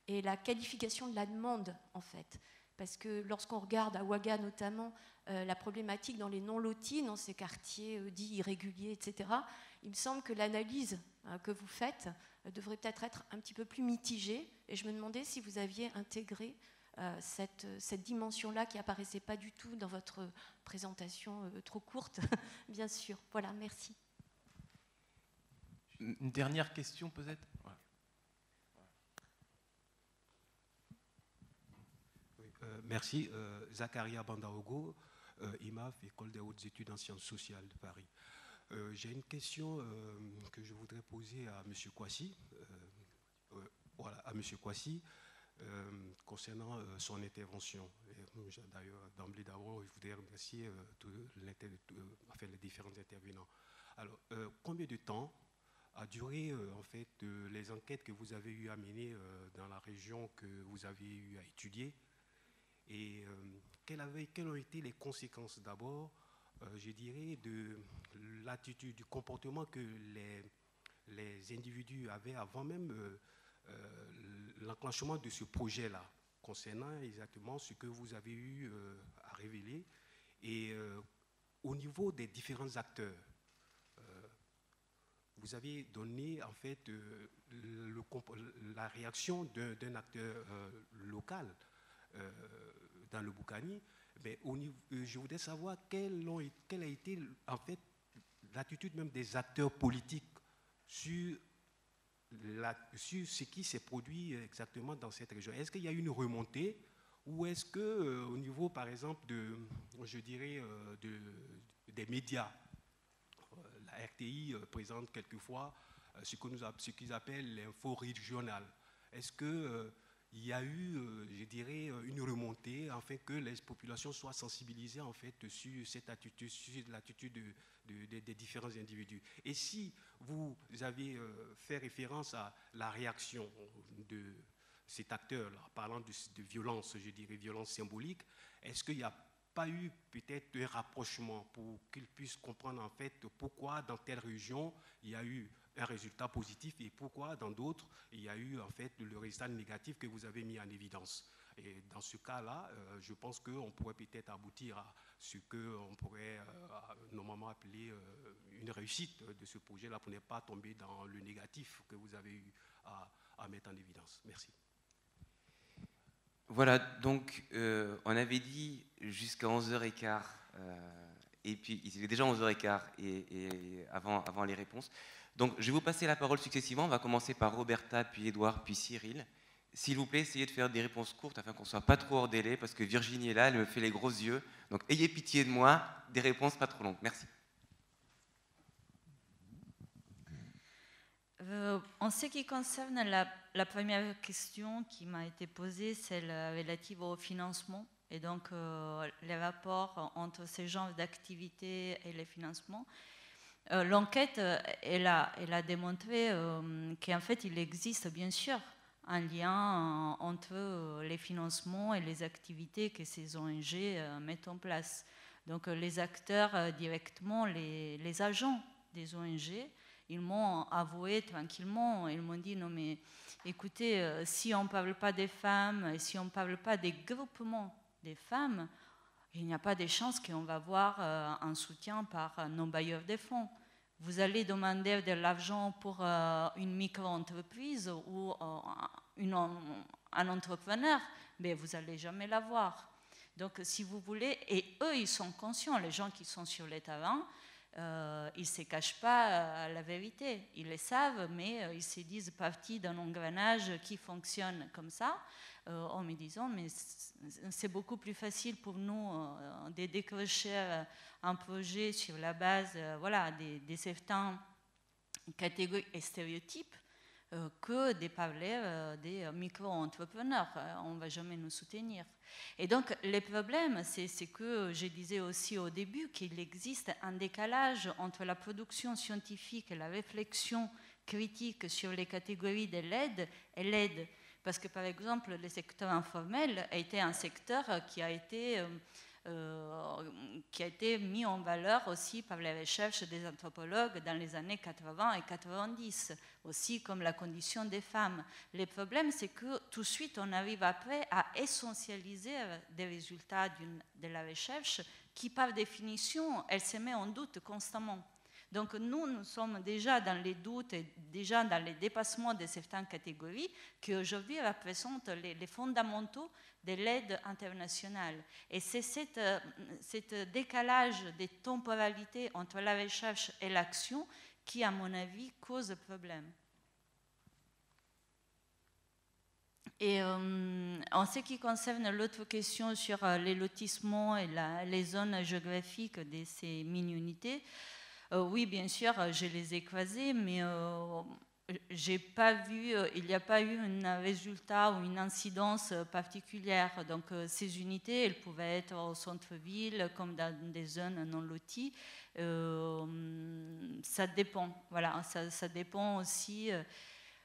et la qualification de la demande, en fait? Parce que lorsqu'on regarde à Ouaga notamment la problématique dans les non-lotis, dans ces quartiers dits irréguliers, etc., il me semble que l'analyse que vous faites devrait peut-être être un petit peu plus mitigée. Et je me demandais si vous aviez intégré cette dimension-là qui apparaissait pas du tout dans votre présentation trop courte, bien sûr. Voilà, merci. Une dernière question peut-être? Voilà. Merci. Zakaria Bandaogo, IMAF, École des hautes études en sciences sociales de Paris. J'ai une question que je voudrais poser à M. Kouassi. Voilà, à M. Kouassi, concernant son intervention. D'ailleurs, d'emblée d'abord, je voudrais remercier les différents intervenants. Alors, combien de temps a duré en fait les enquêtes que vous avez eu à mener dans la région que vous avez eu à étudier, et quelles ont été les conséquences d'abord, je dirais, de l'attitude, du comportement que les individus avaient avant même l'enclenchement de ce projet-là, concernant exactement ce que vous avez eu à révéler, et au niveau des différents acteurs. Vous avez donné en fait la réaction d'un acteur local dans le Boukani, mais je voudrais savoir quelle a été en fait l'attitude même des acteurs politiques sur ce qui s'est produit exactement dans cette région. Est-ce qu'il y a eu une remontée, ou est-ce que au niveau par exemple des médias, la RTI présente quelquefois ce qu'ils appellent l'info régionale. Est-ce qu'il y a eu, je dirais, une remontée afin que les populations soient sensibilisées en fait sur cette attitude, sur l'attitude des différents individus? Et si vous avez fait référence à la réaction de cet acteur-là, parlant de violence, je dirais violence symbolique, est-ce qu'il n'y a pas eu peut-être un rapprochement pour qu'ils puissent comprendre en fait pourquoi dans telle région il y a eu un résultat positif et pourquoi dans d'autres il y a eu en fait le résultat négatif que vous avez mis en évidence? Et dans ce cas-là, je pense qu'on pourrait peut-être aboutir à ce qu'on pourrait normalement appeler une réussite de ce projet-là, pour ne pas tomber dans le négatif que vous avez eu à mettre en évidence. Merci. Voilà, donc on avait dit jusqu'à 11h15, et puis il était déjà 11h15 et avant les réponses. Donc je vais vous passer la parole successivement. On va commencer par Roberta, puis Édouard, puis Cyril. S'il vous plaît, essayez de faire des réponses courtes afin qu'on ne soit pas trop hors délai, parce que Virginie est là, elle me fait les gros yeux. Donc ayez pitié de moi, des réponses pas trop longues. Merci. En ce qui concerne la première question qui m'a été posée, celle relative au financement, et donc les rapports entre ces genres d'activités et les financements, l'enquête, elle a démontré qu'en fait, il existe bien sûr un lien entre les financements et les activités que ces ONG mettent en place. Donc les acteurs directement, les agents des ONG, ils m'ont avoué tranquillement, ils m'ont dit non mais écoutez, si on ne parle pas des femmes, et si on ne parle pas des groupements des femmes, il n'y a pas de chance qu'on va avoir un soutien par nos bailleurs de fonds. Vous allez demander de l'argent pour une micro-entreprise ou un entrepreneur, mais vous n'allez jamais l'avoir. Donc si vous voulez, et eux ils sont conscients, les gens qui sont sur le terrain, ils ne se cachent pas la vérité. Ils le savent, mais ils se disent partie d'un engrenage qui fonctionne comme ça, en me disant, mais c'est beaucoup plus facile pour nous de décrocher un projet sur la base voilà, des certaines catégories et stéréotypes que de parler des micro-entrepreneurs. On ne va jamais nous soutenir. Et donc, le problème, c'est ce que je disais aussi au début, qu'il existe un décalage entre la production scientifique et la réflexion critique sur les catégories de l'aide et l'aide. Parce que, par exemple, le secteur informel a été un secteur qui a été qui a été mis en valeur aussi par les recherches des anthropologues dans les années 80 et 90, aussi comme la condition des femmes. Le problème, c'est que tout de suite, on arrive après à essentialiser des résultats de la recherche qui, par définition, elle se met en doute constamment. Donc nous sommes déjà dans les doutes et déjà dans les dépassements de certaines catégories qui aujourd'hui représentent les fondamentaux de l'aide internationale. Et c'est ce décalage de temporalité entre la recherche et l'action qui, à mon avis, cause problème. Et en ce qui concerne l'autre question sur les lotissements et les zones géographiques de ces mini-unités, oui, bien sûr, je les ai croisées, mais j'ai pas vu, il n'y a pas eu un résultat ou une incidence particulière. Donc, ces unités, elles pouvaient être au centre-ville, comme dans des zones non loties. Ça dépend, voilà, ça dépend aussi.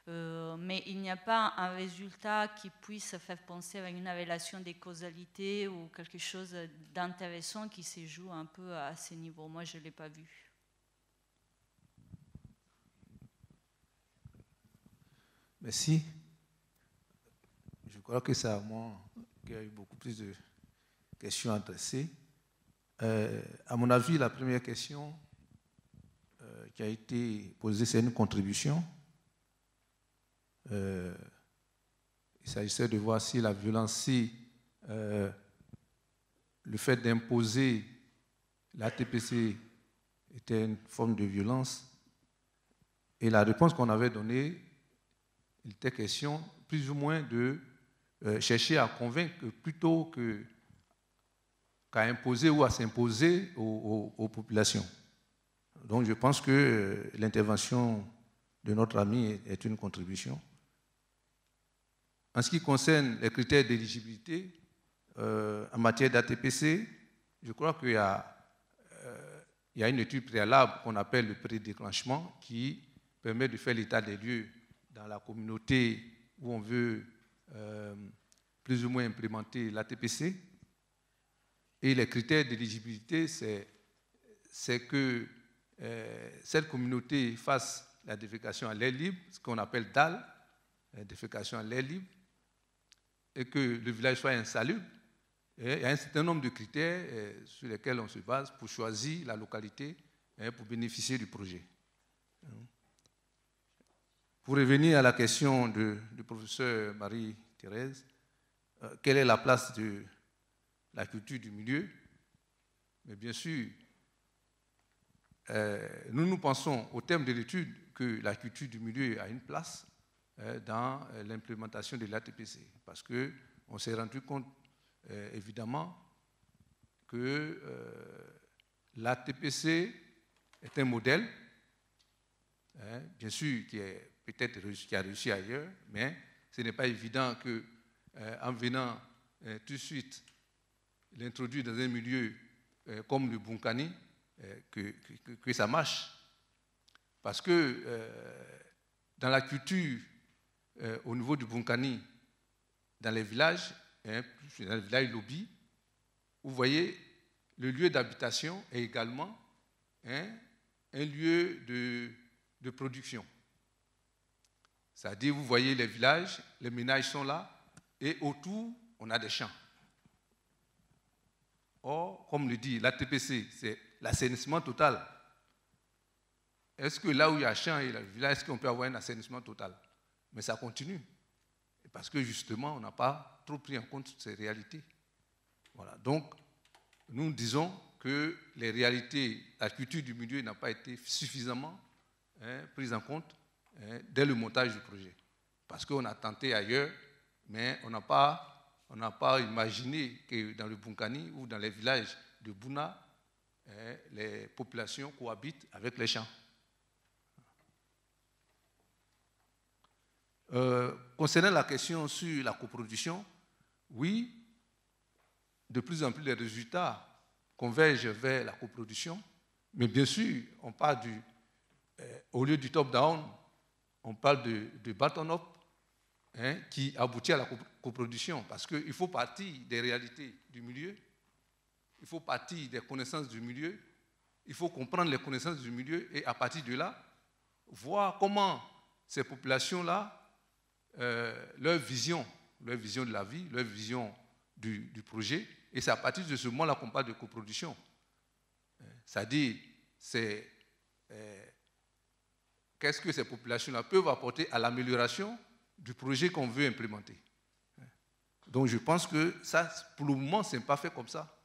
Mais il n'y a pas un résultat qui puisse faire penser à une relation des causalités ou quelque chose d'intéressant qui se joue un peu à ce niveau. Moi, je ne l'ai pas vu. Merci. Je crois que c'est à moi qu'il y a eu beaucoup plus de questions adressées. À mon avis, la première question qui a été posée, c'est une contribution. Il s'agissait de voir si la violence, si le fait d'imposer l'ATPC était une forme de violence. Et la réponse qu'on avait donnée, il était question plus ou moins de chercher à convaincre plutôt qu'à imposer ou à s'imposer aux populations. Donc je pense que l'intervention de notre ami est une contribution. En ce qui concerne les critères d'éligibilité en matière d'ATPC, je crois qu'il y a une étude préalable qu'on appelle le prédéclenchement qui permet de faire l'état des lieux dans la communauté où on veut plus ou moins implémenter l'ATPC. Et les critères d'éligibilité, c'est que cette communauté fasse la défécation à l'air libre, ce qu'on appelle DAL, la défécation à l'air libre, et que le village soit insalubre. Et il y a un certain nombre de critères sur lesquels on se base pour choisir la localité pour bénéficier du projet. Pour revenir à la question du professeur Marie-Thérèse, quelle est la place de la culture du milieu? Mais bien sûr, nous pensons au terme de l'étude que la culture du milieu a une place dans l'implémentation de l'ATPC, parce qu'on s'est rendu compte évidemment que l'ATPC est un modèle, bien sûr, qui a réussi ailleurs, mais ce n'est pas évident qu'en venant tout de suite l'introduire dans un milieu comme le Bunkani, que ça marche. Parce que dans la culture, au niveau du Bunkani, dans les villages, dans le village Lobi, vous voyez, le lieu d'habitation est également un lieu de production. C'est-à-dire, vous voyez les villages, les ménages sont là, et autour, on a des champs. Or, comme le dit l'ATPC, c'est l'assainissement total. Est-ce que là où il y a champ et le village, est-ce qu'on peut avoir un assainissement total? Mais ça continue. Parce que justement, on n'a pas trop pris en compte ces réalités. Voilà. Donc, nous disons que les réalités, la culture du milieu n'a pas été suffisamment prise en compte dès le montage du projet. Parce qu'on a tenté ailleurs, mais on n'a pas imaginé que dans le Bunkani ou dans les villages de Bouna, les populations cohabitent avec les champs. Concernant la question sur la coproduction, oui, de plus en plus les résultats convergent vers la coproduction, mais bien sûr, on parle au lieu du top-down, on parle de bottom-up qui aboutit à la coproduction, parce qu'il faut partir des réalités du milieu il faut partir des connaissances du milieu, il faut comprendre les connaissances du milieu et à partir de là, voir comment ces populations-là, leur vision de la vie, leur vision du projet, et c'est à partir de ce moment-là qu'on parle de coproduction. C'est-à-dire, qu'est-ce que ces populations-là peuvent apporter à l'amélioration du projet qu'on veut implémenter. Donc je pense que ça, pour le moment, ce n'est pas fait comme ça.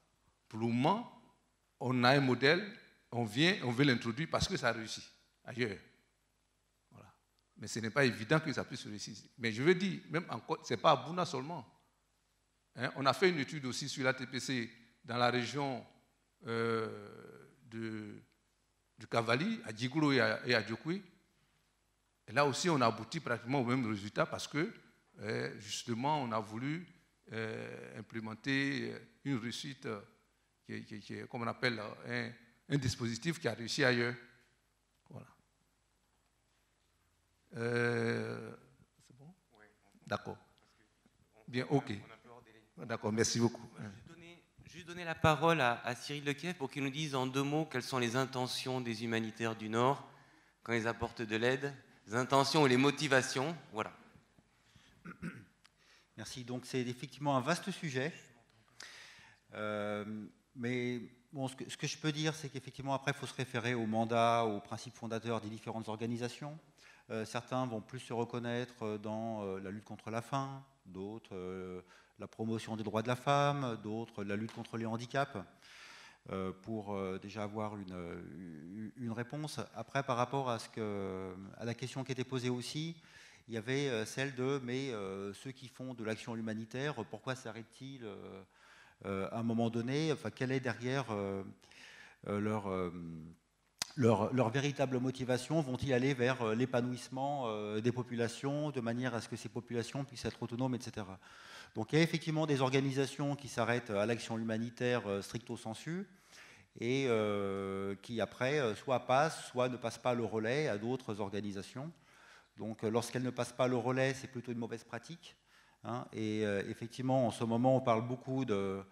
Pour le moment, on a un modèle, on veut l'introduire parce que ça réussit ailleurs. Voilà. Mais ce n'est pas évident que ça puisse réussir. Mais je veux dire, même encore, ce n'est pas à Bouna seulement. Hein, on a fait une étude aussi sur l'ATPC dans la région du Cavali, à Djigoulo et à Djokoué. Et là aussi, on a abouti pratiquement au même résultat parce que, justement, on a voulu implémenter une réussite qui est, comme on appelle, un dispositif qui a réussi ailleurs. Voilà. C'est bon? D'accord. Bien, ok. D'accord, merci beaucoup. Juste donner la parole à Cyril Lequeff pour qu'il nous dise en 2 mots quelles sont les intentions des humanitaires du Nord quand ils apportent de l'aide, les intentions ou les motivations. Voilà. Merci. Donc c'est effectivement un vaste sujet. Mais bon, ce que je peux dire, c'est qu'effectivement, après, il faut se référer au mandat, aux principes fondateurs des différentes organisations. Certains vont plus se reconnaître dans la lutte contre la faim, d'autres la promotion des droits de la femme, d'autres la lutte contre les handicaps, pour déjà avoir une réponse. Après, par rapport à la question qui était posée aussi, il y avait celle de mais ceux qui font de l'action humanitaire, pourquoi s'arrêtent-ils à un moment donné? Enfin, quelle est derrière leur véritable motivation? Vont-ils aller vers l'épanouissement des populations de manière à ce que ces populations puissent être autonomes, etc. Donc il y a effectivement des organisations qui s'arrêtent à l'action humanitaire stricto sensu et qui après soit passent, soit ne passent pas le relais à d'autres organisations. Donc lorsqu'elles ne passent pas le relais, c'est plutôt une mauvaise pratique. Hein, et effectivement, en ce moment, on parle beaucoup de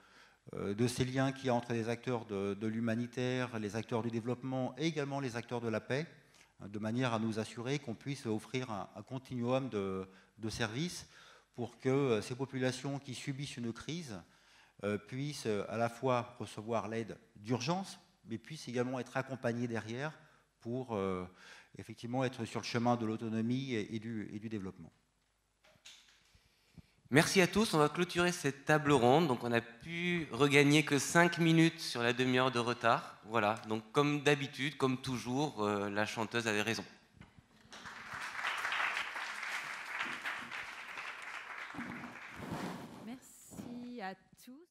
ces liens qu'il y a entre les acteurs de l'humanitaire, les acteurs du développement et également les acteurs de la paix, de manière à nous assurer qu'on puisse offrir un continuum de services pour que ces populations qui subissent une crise puissent à la fois recevoir l'aide d'urgence, mais puissent également être accompagnées derrière pour effectivement être sur le chemin de l'autonomie et du développement. Merci à tous. On va clôturer cette table ronde. Donc on a pu regagner que 5 minutes sur la demi-heure de retard. Voilà. Donc comme d'habitude, comme toujours, la chanteuse avait raison. Merci à tous.